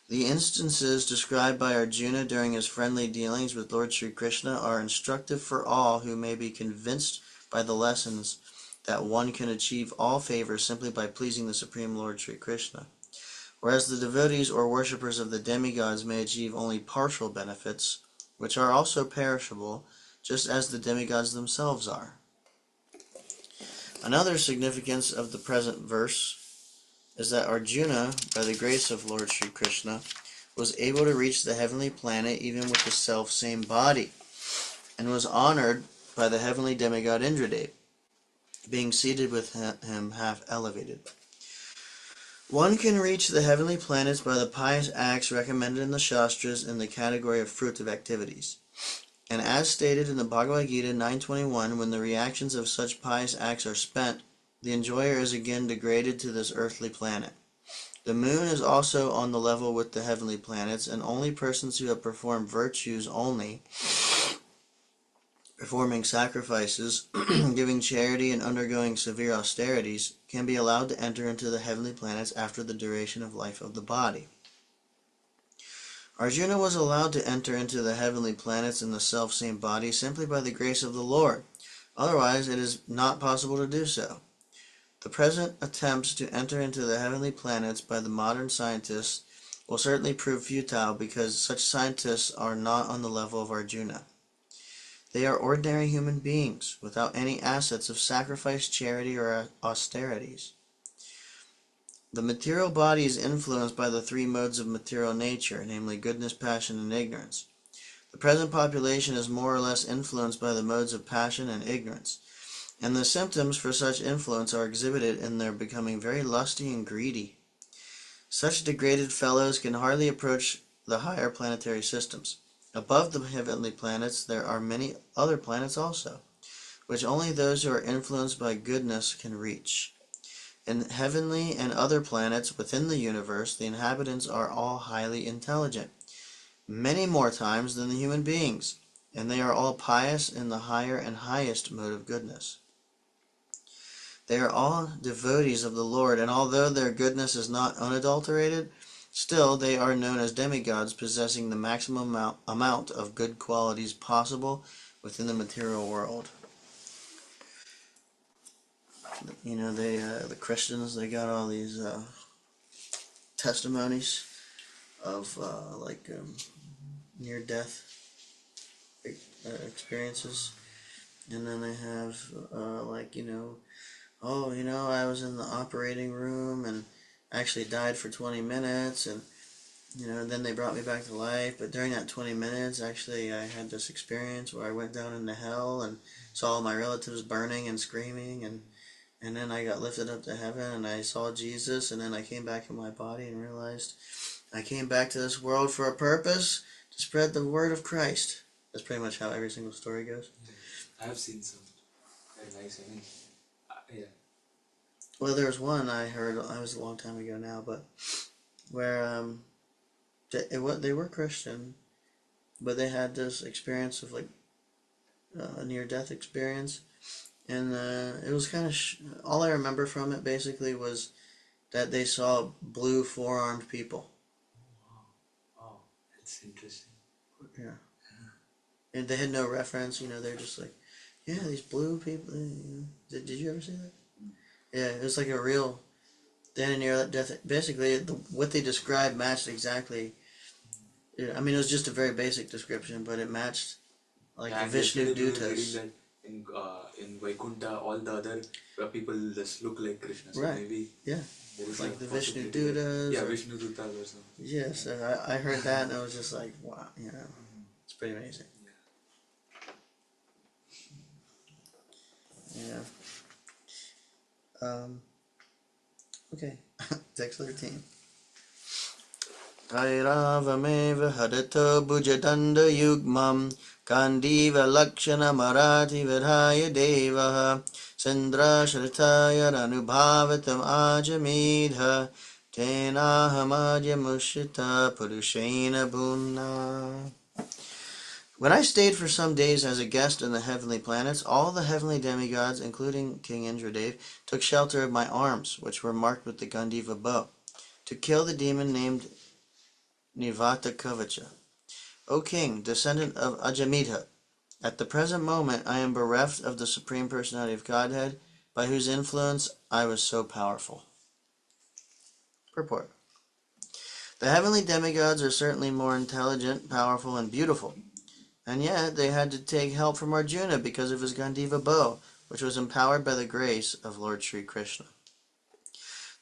The instances described by Arjuna during his friendly dealings with Lord Sri Krishna are instructive for all who may be convinced by the lessons that one can achieve all favors simply by pleasing the Supreme Lord Sri Krishna, whereas the devotees or worshippers of the demigods may achieve only partial benefits, which are also perishable, just as the demigods themselves are. Another significance of the present verse is that Arjuna, by the grace of Lord Sri Krishna, was able to reach the heavenly planet even with the self-same body, and was honored by the heavenly demigod Indradev, being seated with him half elevated. One can reach the heavenly planets by the pious acts recommended in the Shastras in the category of fruitive activities. And as stated in the Bhagavad Gita 9.21, when the reactions of such pious acts are spent, the enjoyer is again degraded to this earthly planet. The moon is also on the level with the heavenly planets, and only persons who have performed virtues only, performing sacrifices, giving charity, and undergoing severe austerities, can be allowed to enter into the heavenly planets after the duration of life of the body. Arjuna was allowed to enter into the heavenly planets in the self-same body simply by the grace of the Lord. Otherwise, it is not possible to do so. The present attempts to enter into the heavenly planets by the modern scientists will certainly prove futile because such scientists are not on the level of Arjuna. They are ordinary human beings without any assets of sacrifice, charity, or austerities. The material body is influenced by the three modes of material nature, namely goodness, passion, and ignorance. The present population is more or less influenced by the modes of passion and ignorance, and the symptoms for such influence are exhibited in their becoming very lusty and greedy. Such degraded fellows can hardly approach the higher planetary systems. Above the heavenly planets there are many other planets also, which only those who are influenced by goodness can reach. In heavenly and other planets within the universe, the inhabitants are all highly intelligent, many more times than the human beings, and they are all pious in the higher and highest mode of goodness. They are all devotees of the Lord, and although their goodness is not unadulterated, still they are known as demigods, possessing the maximum amount of good qualities possible within the material world. You know, the Christians, they got all these testimonies of near-death experiences, and then they have I was in the operating room and actually died for 20 minutes, and then they brought me back to life, but during that 20 minutes actually I had this experience where I went down into hell and saw all my relatives burning and screaming, and then I got lifted up to heaven and I saw Jesus, and then I came back in my body and realized I came back to this world for a purpose, to spread the word of Christ. That's pretty much how every single story goes. I have seen some very nice. Yeah. Well, there was one I heard, it was a long time ago now, but where they were Christian, but they had this experience of a near-death experience, and it was kind of all I remember from it basically was that they saw blue four-armed people. Oh, that's interesting. Yeah. And they had no reference, they're just like, yeah, these blue people, Did you ever see that? Yeah, it was like a real near death. Basically, what they described matched exactly. I mean, it was just a very basic description, but it matched the Vishnu yesterday we were reading Dutas. that in Vaikuntha, all the other people just look like Krishna. So Right. maybe Yeah. there is Like a the Vishnu possibility Dutas. Yeah, Vishnu Dutas or something. Yes, I heard that and I was just like, wow, it's pretty amazing. Yeah. Okay. Text 13. Airavameva hadato bhujadanda yugmam kandiva lakshana marathi vidhaya devaha sandra shritaya anubhavatam ajamedha tenahamaja mushita purushena bhumna. When I stayed for some days as a guest in the heavenly planets, all the heavenly demigods, including King Indradev, took shelter of my arms, which were marked with the Gandiva bow, to kill the demon named Nivata Kavacha. O King, descendant of Ajamedha, at the present moment I am bereft of the Supreme Personality of Godhead, by whose influence I was so powerful. Purport. The heavenly demigods are certainly more intelligent, powerful, and beautiful, and yet they had to take help from Arjuna because of his Gandiva bow, which was empowered by the grace of Lord Sri Krishna.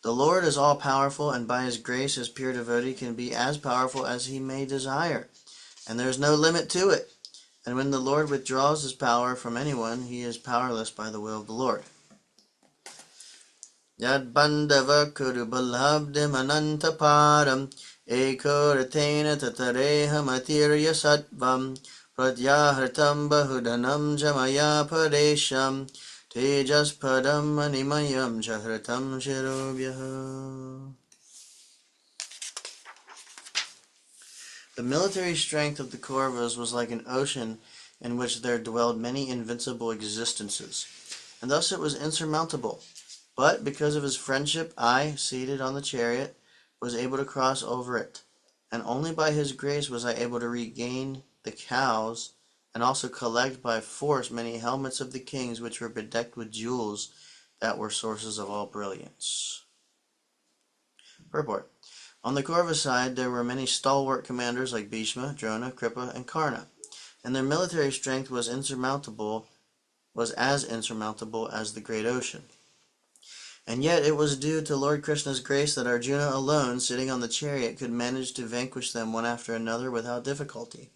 The Lord is all-powerful, and by his grace his pure devotee can be as powerful as he may desire, and there is no limit to it. And when the Lord withdraws his power from anyone, he is powerless by the will of the Lord. Yad bandava kurubalhabdim anantaparam ekoratena tatareha matirya sattvam pratyahritam bahudanam jamaya padesham tejas padam animayam jahratam shirobhyaha. The military strength of the Kauravas was like an ocean in which there dwelled many invincible existences, and thus it was insurmountable. But because of his friendship, I, seated on the chariot, was able to cross over it, and only by his grace was I able to regain the cows, and also collect by force many helmets of the kings which were bedecked with jewels that were sources of all brilliance. Purport. On the Kaurava side, there were many stalwart commanders like Bhishma, Drona, Kripa, and Karna, and their military strength was as insurmountable as the great ocean. And yet it was due to Lord Krishna's grace that Arjuna alone, sitting on the chariot, could manage to vanquish them one after another without difficulty.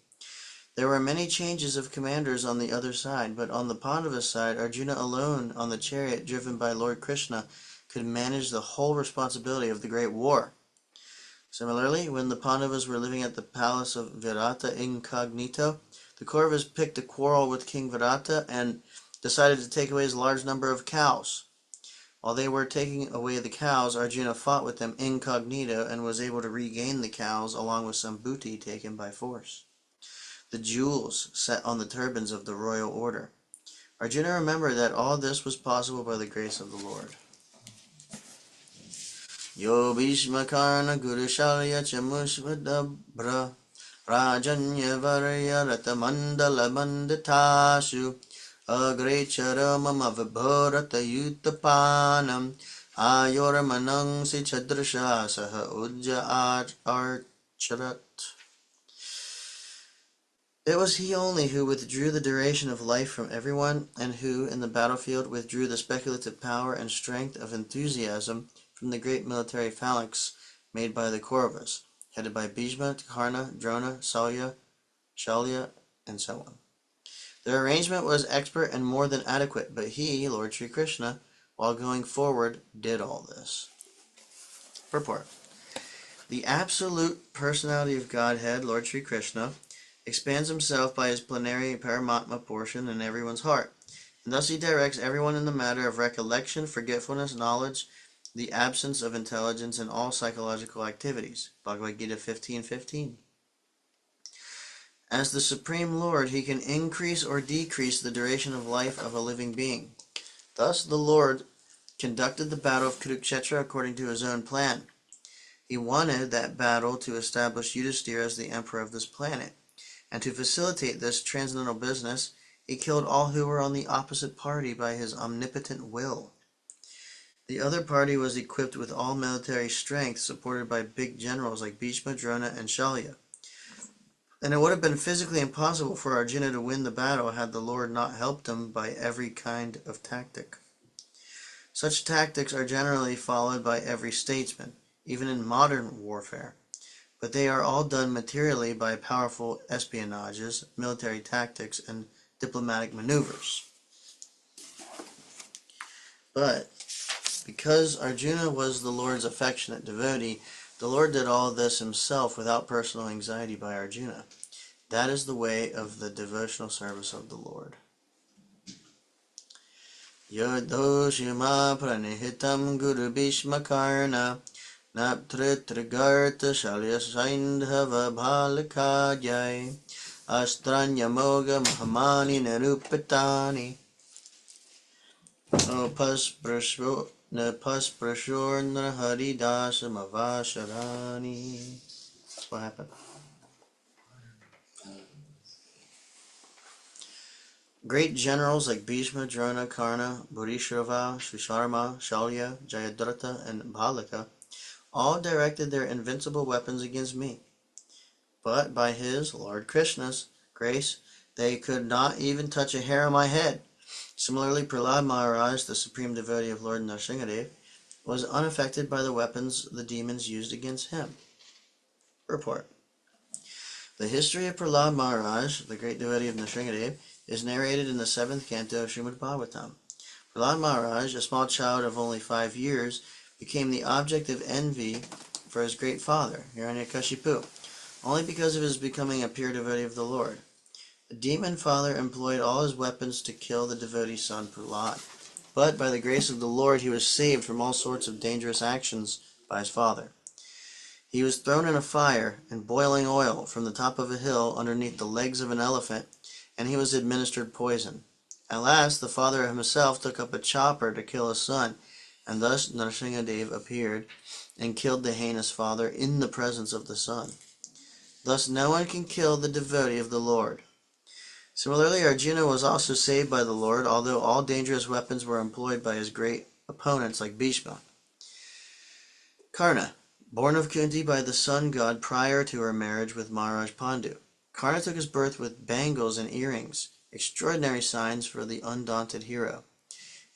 There were many changes of commanders on the other side, but on the Pandava side, Arjuna alone on the chariot driven by Lord Krishna could manage the whole responsibility of the great war. Similarly, when the Pandavas were living at the palace of Virata incognito, the Kauravas picked a quarrel with King Virata and decided to take away his large number of cows. While they were taking away the cows, Arjuna fought with them incognito and was able to regain the cows along with some booty taken by force. The jewels set on the turbans of the royal order. Arjuna remembered that all this was possible by the grace of the Lord. Yo Bhishma Karna Guru Shalya Chamushvadabra Rajanya Varya Ratamandala Mandatashu Agrecharamam Avibhorata Yutapanam Ayoramanang Sichadrasha Saha Ujja Archarat. It was he only who withdrew the duration of life from everyone, and who, in the battlefield, withdrew the speculative power and strength of enthusiasm from the great military phalanx made by the Kauravas, headed by Bhishma, Karna, Drona, Shalya, and so on. Their arrangement was expert and more than adequate, but he, Lord Sri Krishna, while going forward, did all this. Purport. The absolute personality of Godhead, Lord Sri Krishna, expands himself by his plenary Paramatma portion in everyone's heart, and thus he directs everyone in the matter of recollection, forgetfulness, knowledge, the absence of intelligence, and all psychological activities. Bhagavad Gita 15:15. As the Supreme Lord, he can increase or decrease the duration of life of a living being. Thus the Lord conducted the battle of Kurukshetra according to his own plan. He wanted that battle to establish Yudhisthira as the emperor of this planet, and to facilitate this transcendental business, he killed all who were on the opposite party by his omnipotent will. The other party was equipped with all military strength, supported by big generals like Bhishma, Drona, and Shalya. And it would have been physically impossible for Arjuna to win the battle had the Lord not helped him by every kind of tactic. Such tactics are generally followed by every statesman, even in modern warfare, but they are all done materially by powerful espionages, military tactics, and diplomatic maneuvers. But because Arjuna was the Lord's affectionate devotee, the Lord did all this himself without personal anxiety by Arjuna. That is the way of the devotional service of the Lord. Yodoshima pranihitam guru bhishma karna naptritrigarta shalyasaindhava bhalikajai astranya mahamani narupatani Napasprashur haridasa mavasharani. What happened? Great generals like Bhishma, Drona, Karna, Bhurishrava, Srisharma, Shalya, Jayadratha, and Bhalika all directed their invincible weapons against me. But by his, Lord Krishna's, grace, they could not even touch a hair on my head. Similarly, Prahlad Maharaj, the supreme devotee of Lord Nrsimhadev, was unaffected by the weapons the demons used against him. Report. The history of Prahlad Maharaj, the great devotee of Nrsimhadev, is narrated in the 7th canto of Srimad Bhagavatam. Prahlad Maharaj, a small child of only 5 years, became the object of envy for his great father, Hiranyakashipu, only because of his becoming a pure devotee of the Lord. The demon father employed all his weapons to kill the devotee's son Prahlad. But by the grace of the Lord, he was saved from all sorts of dangerous actions by his father. He was thrown in a fire and boiling oil from the top of a hill underneath the legs of an elephant, and he was administered poison. At last, the father himself took up a chopper to kill his son, and thus Nrsimhadev appeared and killed the heinous father in the presence of the son. Thus no one can kill the devotee of the Lord. Similarly, Arjuna was also saved by the Lord, although all dangerous weapons were employed by his great opponents like Bhishma. Karna, born of Kunti by the sun god prior to her marriage with Maharaj Pandu. Karna took his birth with bangles and earrings, extraordinary signs for the undaunted hero.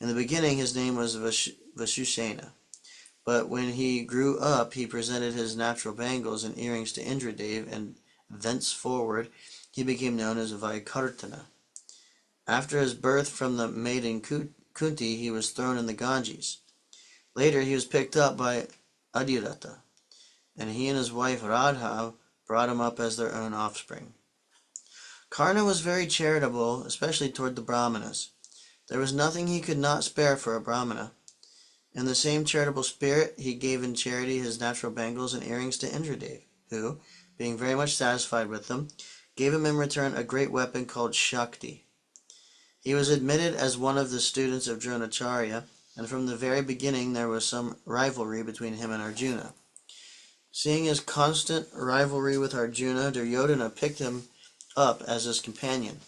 In the beginning, his name was Vashushena, but when he grew up, he presented his natural bangles and earrings to Indradev, and thenceforward he became known as Vaikartana. After his birth from the maiden Kunti, he was thrown in the Ganges. Later, he was picked up by Adhirata, and he and his wife Radha brought him up as their own offspring. Karna was very charitable, especially toward the Brahmanas. There was nothing he could not spare for a Brahmana. In the same charitable spirit, he gave in charity his natural bangles and earrings to Indradev, who, being very much satisfied with them, gave him in return a great weapon called Shakti. He was admitted as one of the students of Dronacharya, and from the very beginning there was some rivalry between him and Arjuna. Seeing his constant rivalry with Arjuna, Duryodhana picked him up as his companion,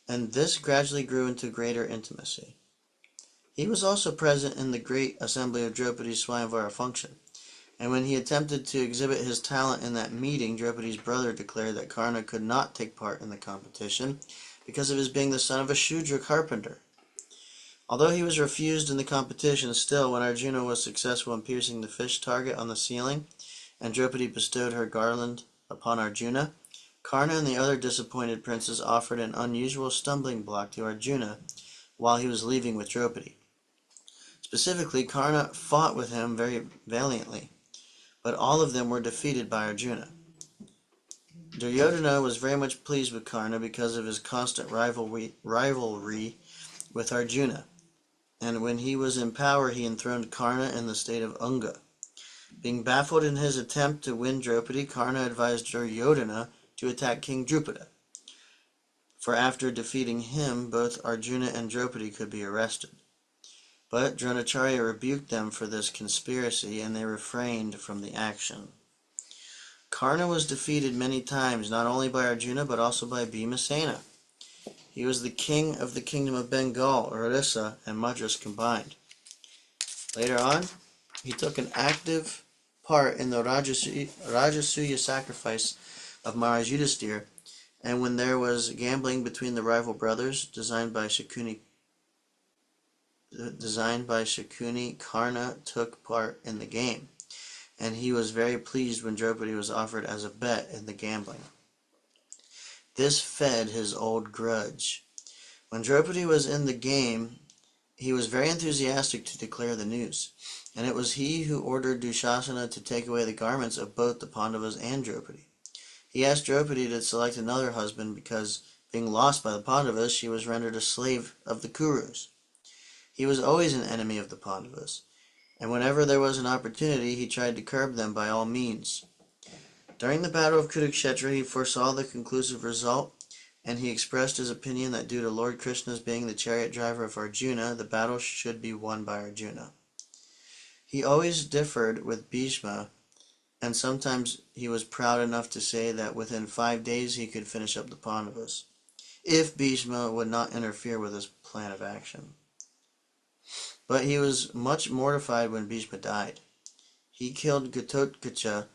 and this gradually grew into greater intimacy. He was also present in the great assembly of Draupadi's Swayamvara function, and when he attempted to exhibit his talent in that meeting, Draupadi's brother declared that Karna could not take part in the competition because of his being the son of a Shudra carpenter. Although he was refused in the competition, still, when Arjuna was successful in piercing the fish target on the ceiling, and Draupadi bestowed her garland upon Arjuna, Karna and the other disappointed princes offered an unusual stumbling block to Arjuna while he was leaving with Draupadi. Specifically, Karna fought with him very valiantly, but all of them were defeated by Arjuna. Duryodhana was very much pleased with Karna because of his constant rivalry with Arjuna, and when he was in power he enthroned Karna in the state of Unga. Being baffled in his attempt to win Draupadi, Karna advised Duryodhana to attack King Drupada, for after defeating him, both Arjuna and Draupadi could be arrested. But Dronacharya rebuked them for this conspiracy, and they refrained from the action. Karna was defeated many times, not only by Arjuna, but also by Bhimasena. He was the king of the kingdom of Bengal, Orissa, and Madras combined. Later on, he took an active part in the Rajasuya sacrifice of Maharaj Yudhisthira, and when there was gambling between the rival brothers, designed by Shakuni, Karna took part in the game, and he was very pleased when Draupadi was offered as a bet in the gambling. This fed his old grudge. When Draupadi was in the game, he was very enthusiastic to declare the news, and it was he who ordered Dushasana to take away the garments of both the Pandavas and Draupadi. He asked Draupadi to select another husband because, being lost by the Pandavas, she was rendered a slave of the Kurus. He was always an enemy of the Pandavas, and whenever there was an opportunity, he tried to curb them by all means. During the battle of Kurukshetra, he foresaw the conclusive result, and he expressed his opinion that due to Lord Krishna's being the chariot driver of Arjuna, the battle should be won by Arjuna. He always differed with Bhishma, and sometimes he was proud enough to say that within 5 days he could finish up the Pandavas, if Bhishma would not interfere with his plan of action. But he was much mortified when Bhishma died. He killed Gatotkacha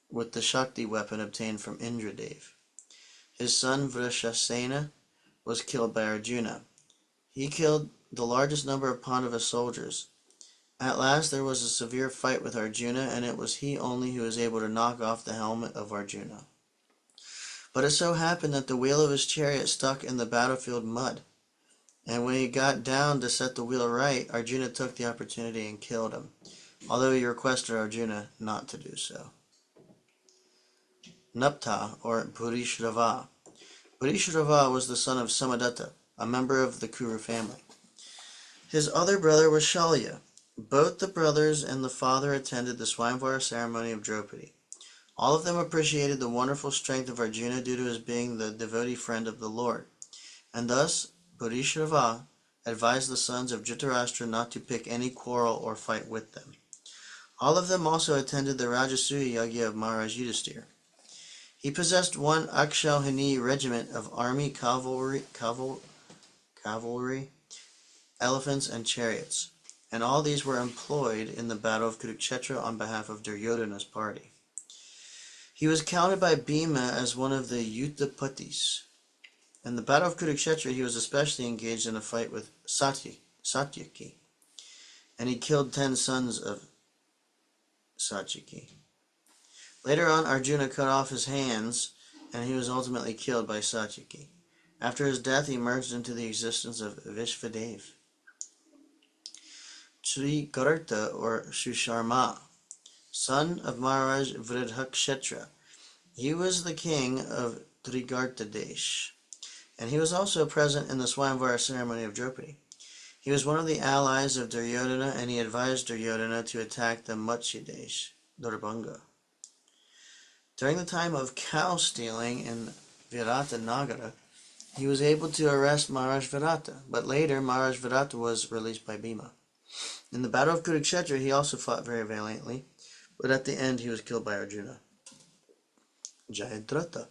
with the Shakti weapon obtained from Indradev. His son Vrishasena was killed by Arjuna. He killed the largest number of Pandava soldiers. At last there was a severe fight with Arjuna, and it was he only who was able to knock off the helmet of Arjuna. But it so happened that the wheel of his chariot stuck in the battlefield mud, and when he got down to set the wheel right, Arjuna took the opportunity and killed him, although he requested Arjuna not to do so. Napta, or Bhurishrava. Bhurishrava was the son of Samadatta, a member of the Kuru family. His other brother was Shalya. Both the brothers and the father attended the Swayamvara ceremony of Draupadi. All of them appreciated the wonderful strength of Arjuna due to his being the devotee friend of the Lord, and thus Bhurishrava advised the sons of Dhritarashtra not to pick any quarrel or fight with them. All of them also attended the Rajasuya Yagya of Maharaj Yudhisthira. He possessed one Akshalhini regiment of army, cavalry, elephants, and chariots, and all these were employed in the battle of Kurukshetra on behalf of Duryodhana's party. He was counted by Bhima as one of the Yuddhapatis. In the battle of Kurukshetra, he was especially engaged in a fight with Satyaki, and he killed 10 sons of Satyaki. Later on, Arjuna cut off his hands, and he was ultimately killed by Satyaki. After his death, he merged into the existence of Vishvadev. Sri Garta, or Susharma, son of Maharaj Vridhakshetra. He was the king of Trigartadesh, and he was also present in the Swayamvara ceremony of Draupadi. He was one of the allies of Duryodhana, and he advised Duryodhana to attack the Matsyadesh, Darbhanga. During the time of cow stealing in Virata Nagara, he was able to arrest Maharaj Virata, but later Maharaj Virata was released by Bhima. In the battle of Kurukshetra, he also fought very valiantly, but at the end he was killed by Arjuna. Jayadratha,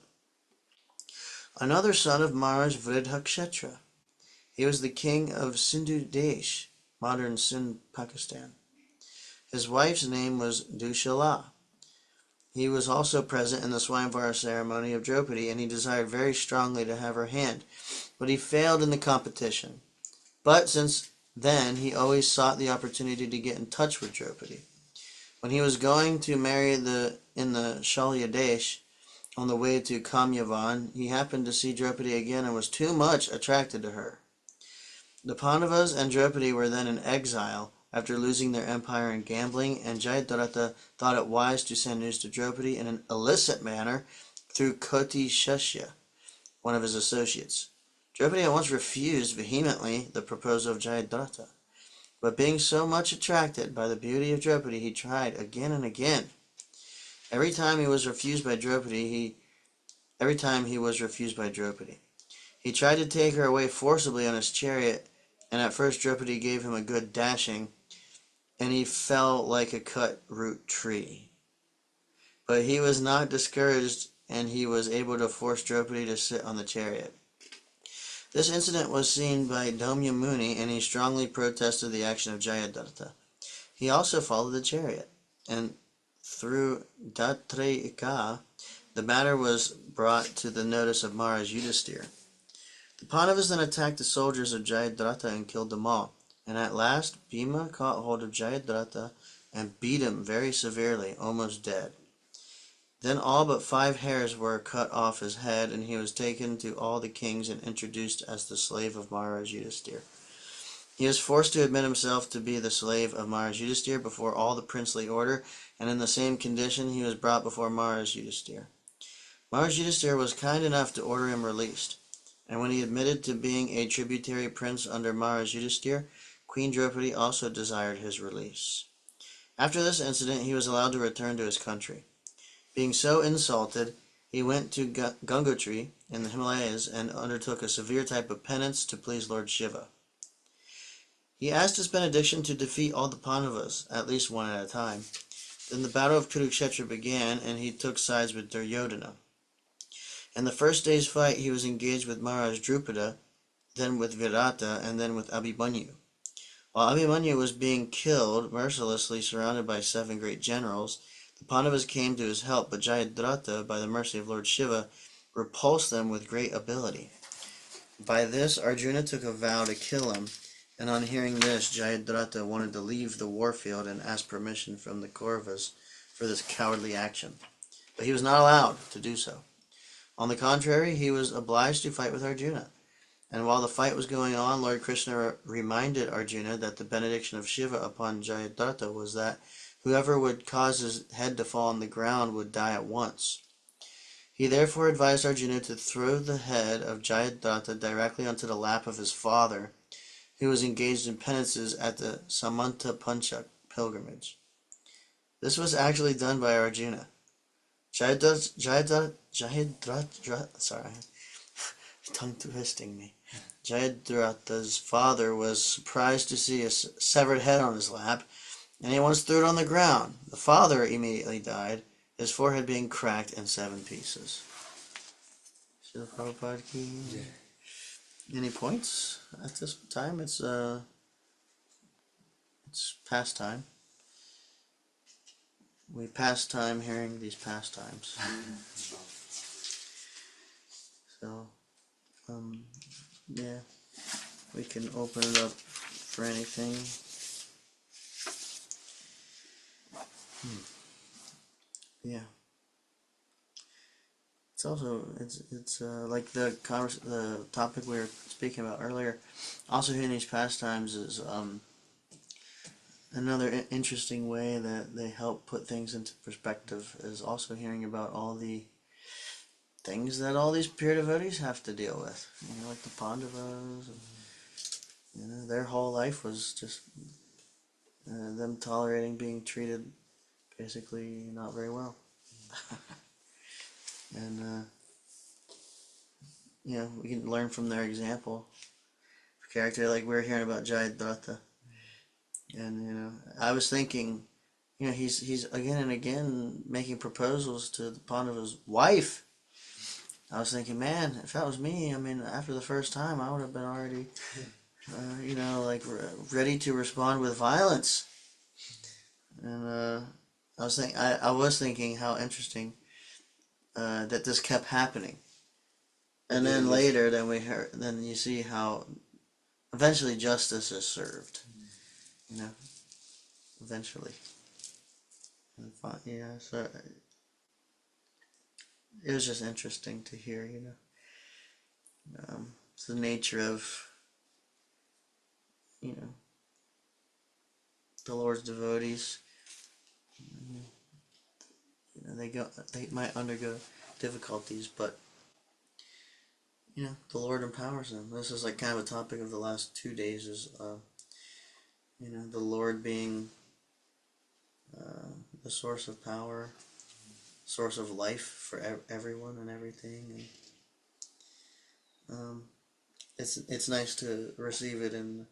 another son of Maharaj Vridhakshetra. He was the king of Sindhu Desh, modern Sindh, Pakistan. His wife's name was Dushala. He was also present in the Swayamvara ceremony of Draupadi, and he desired very strongly to have her hand, but he failed in the competition. But since then, he always sought the opportunity to get in touch with Draupadi. When he was going to marry in the Shalya Desh, on the way to Kamyavan, he happened to see Draupadi again and was too much attracted to her. The Pandavas and Draupadi were then in exile after losing their empire in gambling, and Jayadratha thought it wise to send news to Draupadi in an illicit manner through Koti Shashya, one of his associates. Draupadi at once refused vehemently the proposal of Jayadratha, but being so much attracted by the beauty of Draupadi, he tried again and again. Every time he was refused by Draupadi, he tried to take her away forcibly on his chariot, and at first Draupadi gave him a good dashing, and he fell like a cut root tree. But he was not discouraged, and he was able to force Draupadi to sit on the chariot. This incident was seen by Dhaumya Muni, and he strongly protested the action of Jayadratha. He also followed the chariot, and through Datrayika, the matter was brought to the notice of Maharaj Yudhisthira. The Pandavas then attacked the soldiers of Jayadratha and killed them all, and at last Bhima caught hold of Jayadratha and beat him very severely, almost dead. Then all but 5 hairs were cut off his head, and he was taken to all the kings and introduced as the slave of Maharaj Yudhisthira. He was forced to admit himself to be the slave of Maharaj Yudhisthira before all the princely order, and in the same condition he was brought before Maharaj Yudhisthira. Maharaj Yudhisthira was kind enough to order him released, and when he admitted to being a tributary prince under Maharaj Yudhisthira, Queen Draupadi also desired his release. After this incident, he was allowed to return to his country. Being so insulted, he went to Gangotri in the Himalayas and undertook a severe type of penance to please Lord Shiva. He asked his benediction to defeat all the Pandavas, at least one at a time. Then the battle of Kurukshetra began, and he took sides with Duryodhana. In the first day's fight, he was engaged with Maharaj Drupada, then with Virata, and then with Abhimanyu. While Abhimanyu was being killed, mercilessly surrounded by 7 great generals, the Pandavas came to his help, but Jayadratha, by the mercy of Lord Shiva, repulsed them with great ability. By this, Arjuna took a vow to kill him, and on hearing this, Jayadratha wanted to leave the warfield and ask permission from the Kauravas for this cowardly action. But he was not allowed to do so. On the contrary, he was obliged to fight with Arjuna. And while the fight was going on, Lord Krishna reminded Arjuna that the benediction of Shiva upon Jayadratha was that whoever would cause his head to fall on the ground would die at once. He therefore advised Arjuna to throw the head of Jayadratha directly onto the lap of his father, who was engaged in penances at the Samanta Panchak pilgrimage. This was actually done by Arjuna. Jayadratha, sorry, tongue twisting me. Jayadratha's father was surprised to see a severed head on his lap, and he once threw it on the ground. The father immediately died, his forehead being cracked in 7 pieces. Srila Prabhupada ki. Yeah. Any points at this time? It's past time. We pass time hearing these pastimes. So, yeah, we can open it up for anything. Yeah. It's also it's like the topic we were speaking about earlier. Also, hearing these pastimes is another interesting way that they help put things into perspective. Is also hearing about all the things that all these pure devotees have to deal with. You know, like the Pandavas. And, you know, their whole life was just them tolerating being treated basically not very well. And you know, we can learn from their example. Character like we were hearing about Jayadratha. And you know, I was thinking, you know, he's again and again making proposals to the Pandava's wife. I was thinking, man, if that was me, I mean, after the first time, I would have been already, you know, like ready to respond with violence. And I was thinking how interesting that this kept happening. And then later, then you see how eventually justice is served. You know, eventually. And yeah, so it was just interesting to hear, you know, it's the nature of, you know, the Lord's devotees. You know, they might undergo difficulties, but you know, the Lord empowers them. This is like kind of a topic of the last 2 days is, you know, the Lord being the source of power, source of life for everyone and everything, and it's nice to receive it in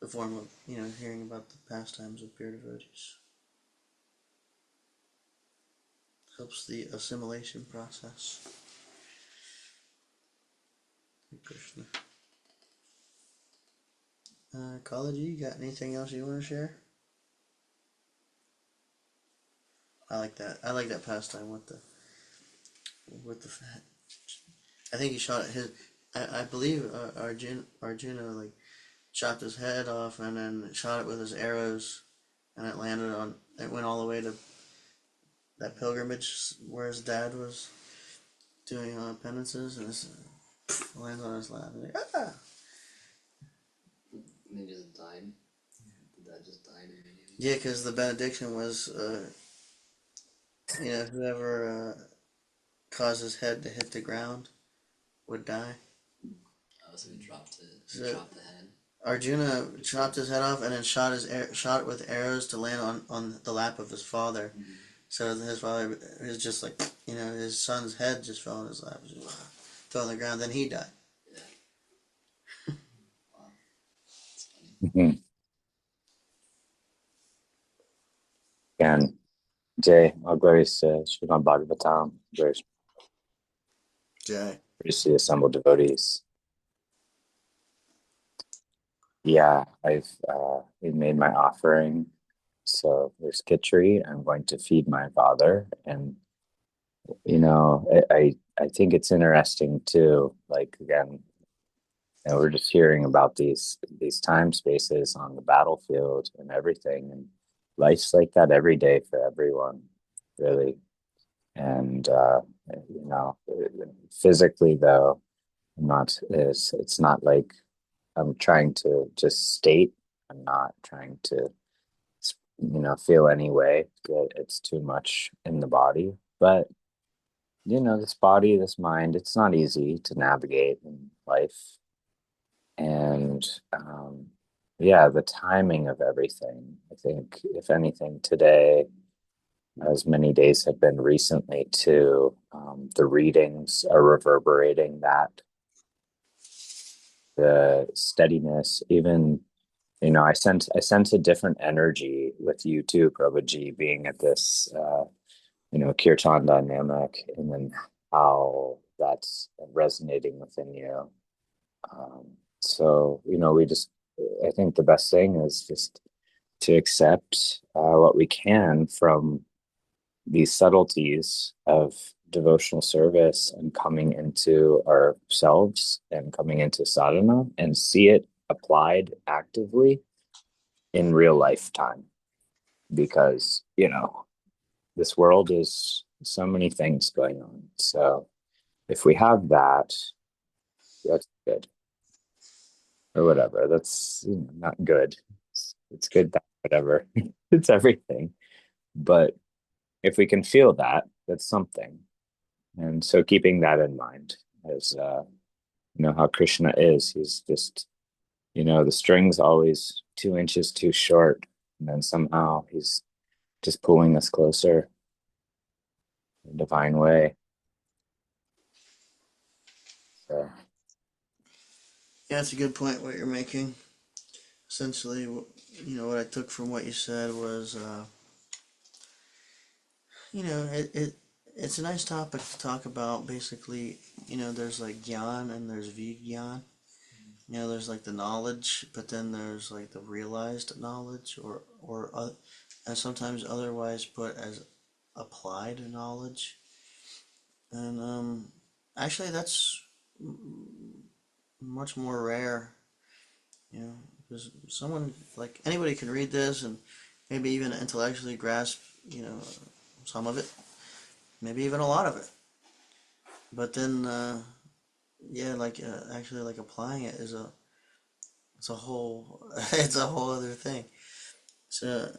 the form of, you know, hearing about the pastimes of pure devotees. Helps the assimilation process. Krishna. Kalaji, you got anything else you want to share? I like that. I like that pastime with the fat. I think he shot his. I believe Arjuna like chopped his head off and then shot it with his arrows, and it landed on. It went all the way to that pilgrimage where his dad was doing penances, and it lands on his lap. And like, ah! And he just died. The dad just died immediately. Yeah, because the benediction was, whoever caused his head to hit the ground would die. Oh, so he dropped it. He So dropped the head. Arjuna chopped his head off and then shot it with arrows to land on the lap of his father. Mm-hmm. So his father was just like, his son's head just fell in his lap, just, fell on the ground. Then he died. Yeah. Wow. That's funny. Mhm. And Jay, all glories to Srimad Bhagavatam, glories Jai. to the assembled devotees. Yeah, we've made my offering. So there's Kitchery. I'm going to feed my father, and I think it's interesting too. Like again, we're just hearing about these time spaces on the battlefield and everything, and life's like that every day for everyone, really. And you know, physically though, it's not like I'm trying to just state. I'm not trying to feel any way that it's too much in the body. But this body, this mind, it's not easy to navigate in life. And yeah, the timing of everything. I think, if anything, today, as many days have been recently too, the readings are reverberating that, the steadiness, even I sense a different energy with you too, Prabhuji, being at this kirtan dynamic, and then how that's resonating within you. So I think the best thing is just to accept what we can from these subtleties of devotional service and coming into ourselves and coming into sadhana, and see it applied actively in real lifetime, because this world is so many things going on. So if we have that, that's good, or whatever. That's not good. It's good that whatever. It's everything. But if we can feel that, that's something. And so keeping that in mind, as how Krishna is, he's just the string's always 2 inches too short, and then somehow he's just pulling us closer in a divine way. So Yeah, it's a good point what you're making. Essentially, what I took from what you said was, it's a nice topic to talk about. Basically, there's like gyan and there's vigyan. There's like the knowledge, but then there's like the realized knowledge, and sometimes otherwise put as applied knowledge. And actually, that's much more rare, because someone like anybody can read this and maybe even intellectually grasp, some of it, maybe even a lot of it. But then, yeah, like actually, like applying it it's a whole it's a whole other thing. So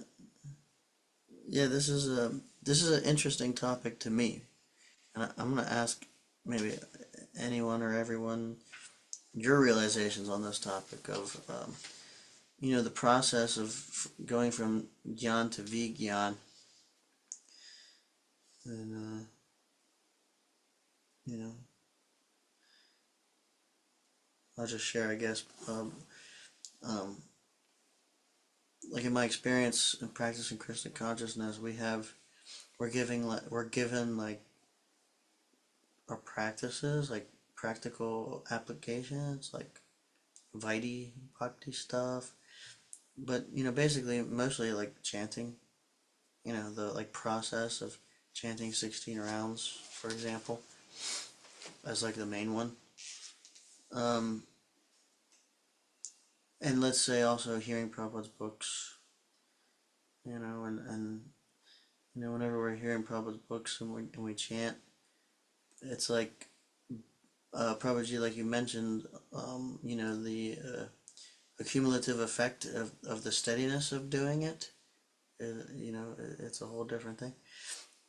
yeah, this is an interesting topic to me, and I'm gonna ask maybe anyone or everyone your realizations on this topic of the process of going from gyan to vigyan, and you know I'll just share, I guess, um, like in my experience in practicing Krishna consciousness, we're given like our practices, like practical applications, like Vaidhi Bhakti stuff, but basically mostly like chanting, the like process of chanting 16 rounds, for example, as like the main one. Um, and let's say also hearing Prabhupada's books, and whenever we're hearing Prabhupada's books and we chant, it's like Prabhuji, like you mentioned, the a cumulative effect of the steadiness of doing it. It's a whole different thing.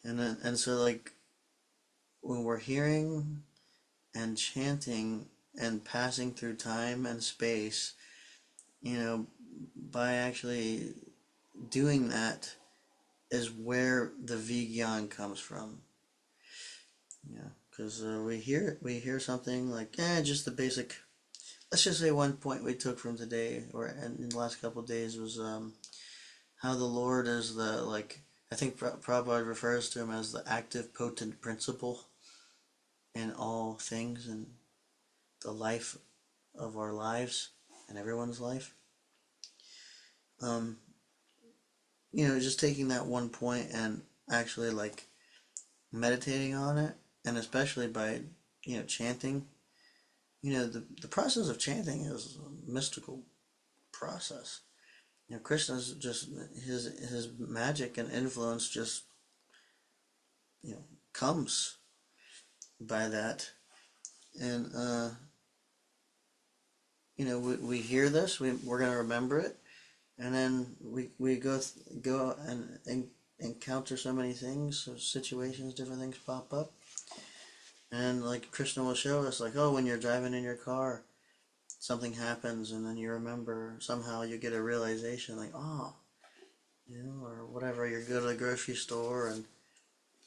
And so like when we're hearing and chanting and passing through time and space, by actually doing that is where the Vigyan comes from. Yeah, because we hear something like, just the basic. Let's just say one point we took from today, or in the last couple of days, was how the Lord is the, like, I think Prabhupada refers to him as the active, potent principle in all things and the life of our lives and everyone's life. Just taking that one point and actually like meditating on it, and especially by chanting. The process of chanting is a mystical process. Krishna's just his magic and influence just comes by that, and we hear this, we're gonna remember it, and then we go and encounter so many things, so situations, different things pop up, and like Krishna will show us, like, oh, when you're driving in your car, something happens, and then you remember, somehow you get a realization, like, oh, or whatever. You go to the grocery store and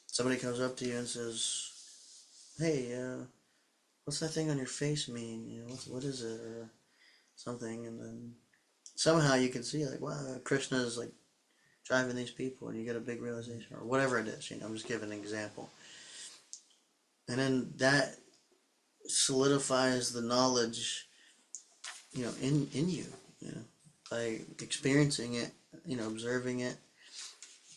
somebody comes up to you and says, hey, what's that thing on your face mean? What is it, or something, and then somehow you can see, like, wow, Krishna is like driving these people, and you get a big realization, or whatever it is. I'm just giving an example, and then that solidifies the knowledge, in you, by experiencing it, observing it,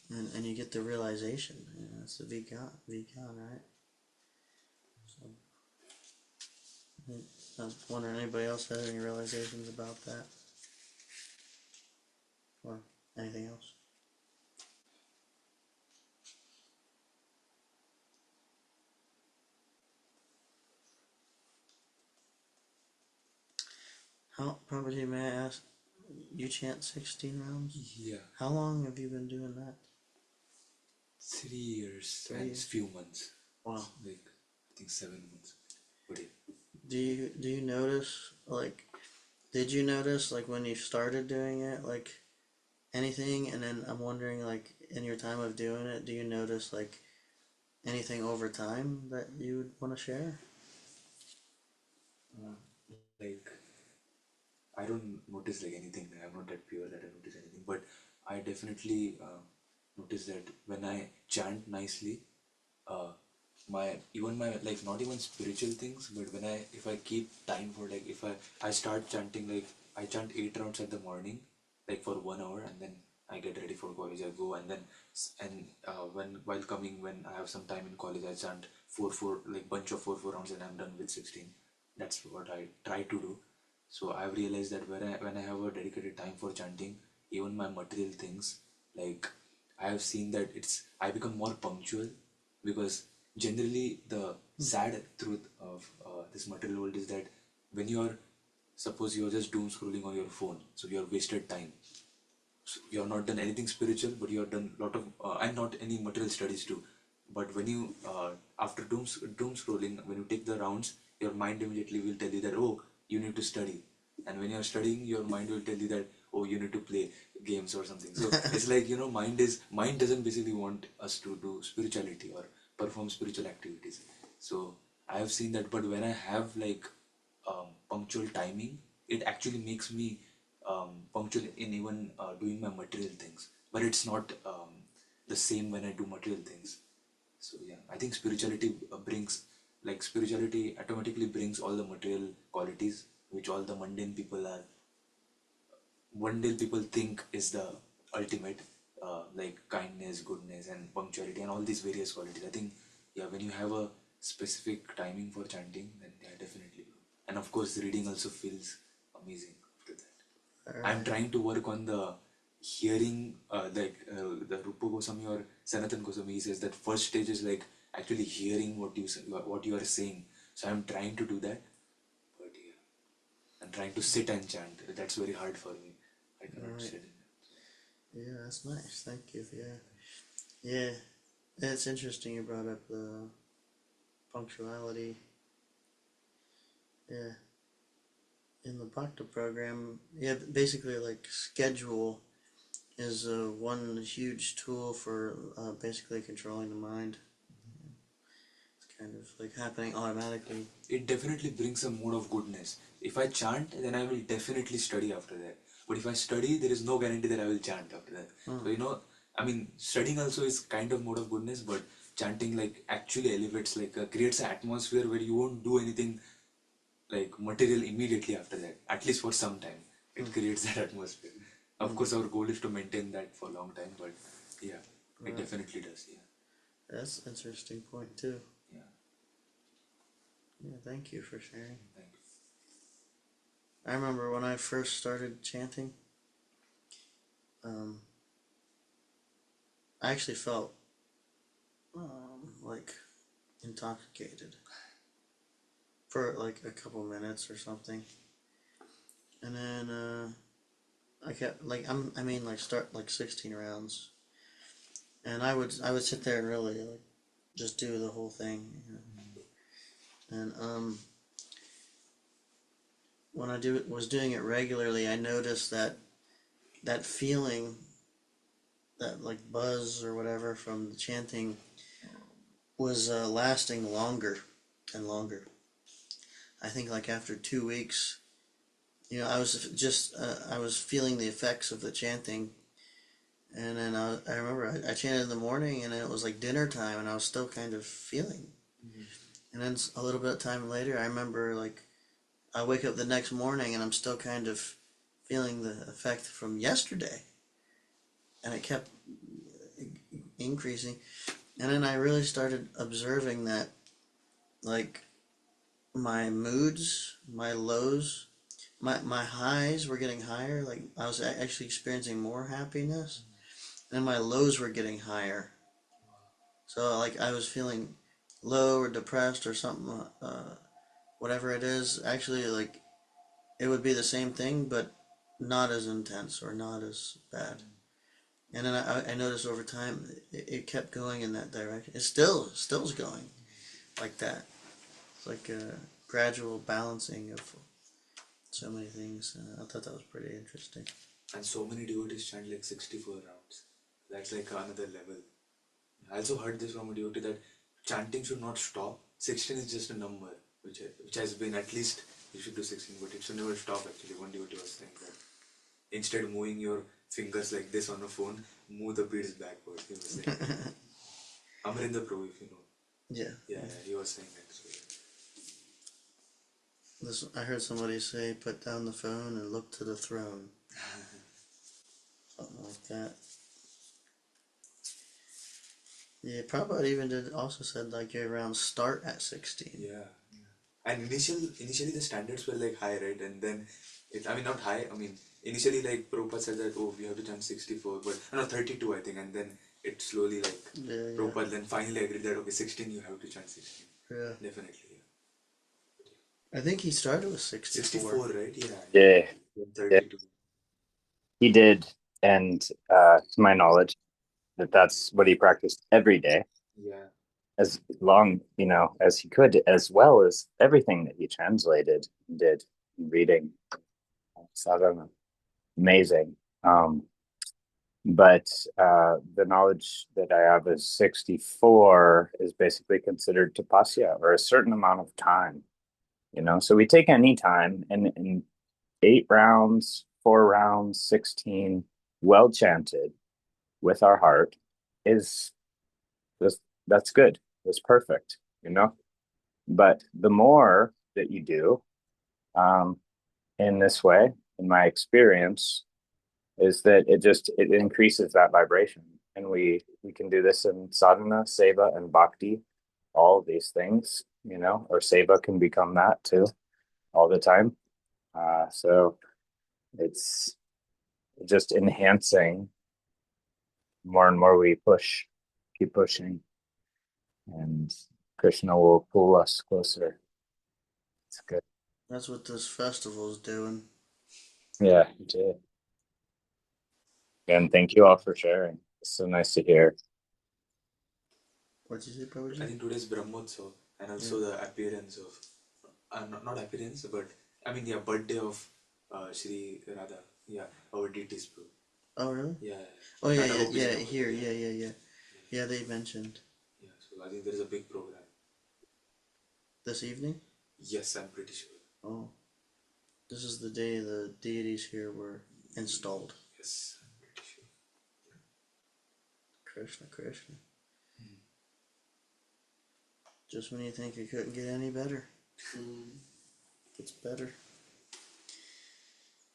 and you get the realization. It's the Vijnana, right? So I was wondering, anybody else has any realizations about that, or anything else? How, Prabhuji, may I ask, you chant 16 rounds? Yeah, How long have you been doing that? 3 years 3 and years? few months. Wow. Like, I think 7 months. But yeah. Do you notice, like, did you notice, like, when you started doing it, like, anything? And then I'm wondering, like, in your time of doing it, do you notice, like, anything over time that you would want to share? Like, I don't notice like anything. I'm not that pure that I notice anything. But I definitely notice that when I chant nicely, uh, my like, not even spiritual things, but when I if I keep time for, like, if I start chanting, like, I chant 8 rounds at the morning, like for 1 hour, and then I get ready for college. I go, and then when while coming, when I have some time in college, I chant four, like bunch of four rounds, and I'm done with 16. That's what I try to do. So I've realized that when I have a dedicated time for chanting, even my material things, like, I have seen that I become more punctual, because generally the sad truth of this material world is that when suppose you're just doom scrolling on your phone, so you have wasted time. So you have not done anything spiritual, but you have done lot of and not any material studies too. But when you after doom scrolling, when you take the rounds, your mind immediately will tell you that, oh, you need to study, and when you are studying, your mind will tell you that, oh, you need to play games or something. So it's like, mind doesn't basically want us to do spirituality or perform spiritual activities. So I have seen that, but when I have like punctual timing, it actually makes me punctual in even doing my material things. But it's not the same when I do material things. So yeah, I think spirituality automatically brings all the material qualities which all the mundane people think is the ultimate, like kindness, goodness, and punctuality, and all these various qualities. I think, yeah, when you have a specific timing for chanting, then yeah, definitely. And of course, the reading also feels amazing after that. I'm trying to work on the hearing, the Rupa Goswami or Sanatan Goswami. He says that first stage is like actually hearing what you are saying. So I'm trying to do that, but yeah, and trying to sit and chant. That's very hard for me. I cannot Right. sit. Yeah, that's nice. Thank you. Yeah. It's interesting you brought up the punctuality. Yeah. In the Bhakta program, yeah, basically like schedule is one huge tool for basically controlling the mind. It's kind of like happening automatically. It definitely brings a mood of goodness. If I chant, then I will definitely study after that. But if I study, there is no guarantee that I will chant after that. So I mean, studying also is kind of mode of goodness, but chanting like actually elevates, like creates an atmosphere where you won't do anything like material immediately after that. At least for some time, it creates that atmosphere. Of course, our goal is to maintain that for a long time, but yeah, it definitely does. Yeah, That's an interesting point too. yeah. Yeah, thank you for sharing. Thank you. I remember when I first started chanting, I actually felt like intoxicated for like a couple minutes or something, and then I kept like I mean like start like 16 rounds, and I would sit there and really like just do the whole thing, and when was doing it regularly, I noticed that feeling, that like buzz or whatever from the chanting was lasting longer and longer. I think like after 2 weeks, I was feeling the effects of the chanting, and then I remember I chanted in the morning, and it was like dinner time, and I was still kind of feeling. And then a little bit of time later, I remember like I wake up the next morning, and I'm still kind of feeling the effect from yesterday, and it kept increasing. And then I really started observing that, like, my moods, my lows, my highs were getting higher. Like, I was actually experiencing more happiness, and my lows were getting higher. So, like, I was feeling low or depressed or something, whatever it is. Actually, like, it would be the same thing, but not as intense or not as bad. And then I noticed over time it kept going in that direction. It still's going like that. It's like a gradual balancing of so many things. I thought that was pretty interesting. And so many devotees chant like 64 rounds. That's like another level. I also heard this from a devotee that chanting should not stop. 16 is just a number, which has been, at least you should do 16, but it should never stop actually. One devotee was saying that instead of moving your fingers like this on a phone, move the beads backward. He was saying that. Amrinder Prabhu, if you know. Yeah. Yeah, he was saying that. So, I heard somebody say, "Put down the phone and look to the throne." Something like that. Yeah, Prabhupada even also said like your rounds start at 16. yeah. And initially the standards were like high, right? And then I mean not high. I mean initially like Prabhupada said that we have to chant 64, but no 32 I think, and then it slowly like Yeah, Prabhupada then finally agreed that okay 16 you have to chant 16. yeah. Definitely, I think he started with 64. 64, right? Yeah. Yeah, Then yeah, 32. he did. And to my knowledge, that's what he practiced every day, Yeah. as long, as he could, as well as everything that he translated and did, reading, sadhana. Amazing. But the knowledge that I have is 64 is basically considered tapasya, or a certain amount of time. So we take any time, and in 8 rounds, 4 rounds, 16, well chanted with our heart is just, that's good. That's perfect. But the more that you do, um, in this way, in my experience, is that it increases that vibration, and we can do this in sadhana, seva, and bhakti, all of these things, or seva can become that too, all the time. So it's just enhancing. More and more we keep pushing, and Krishna will pull us closer. It's good. That's what this festival's doing. Yeah, you did. And thank you all for sharing. It's so nice to hear. What'd you say, I Prabhuji? think today's Brahmotsav and also Yeah. the appearance of, not appearance, but I mean, yeah, birthday of Shri Radha. Yeah, our deities, bro. Oh, really? Yeah, Oh, yeah, Tata yeah, Gopi yeah. Seva. Here, Yeah, yeah. Yeah, they mentioned yeah. So I think there is a big program. this evening. Yes, I'm pretty sure. Oh, this is the day the deities here were installed. Yes, I'm pretty sure. Krishna, Krishna. Just when you think it couldn't get any better, it gets better.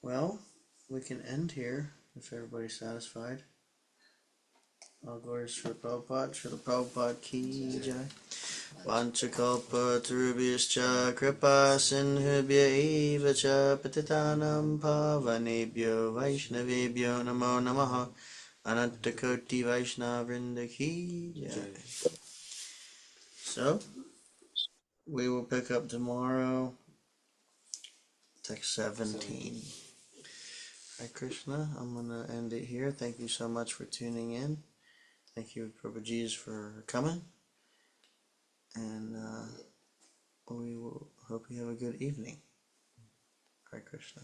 Well, we can end here if everybody's satisfied. All glories to Prabhupada, Prabhupada ki jai. Vanchakalpa tarubhyascha kripa sinhubhya eva cha patitanam pavanebhyo vaishnavebhyo namo namaha. Anantakoti Vaishnavrinda ki jai. So, we will pick up tomorrow, text 17. Hare Krishna, I'm going to end it here. Thank you so much for tuning in. Thank you, Prabhuji, for coming. And we will hope you have a good evening. Hare Krishna.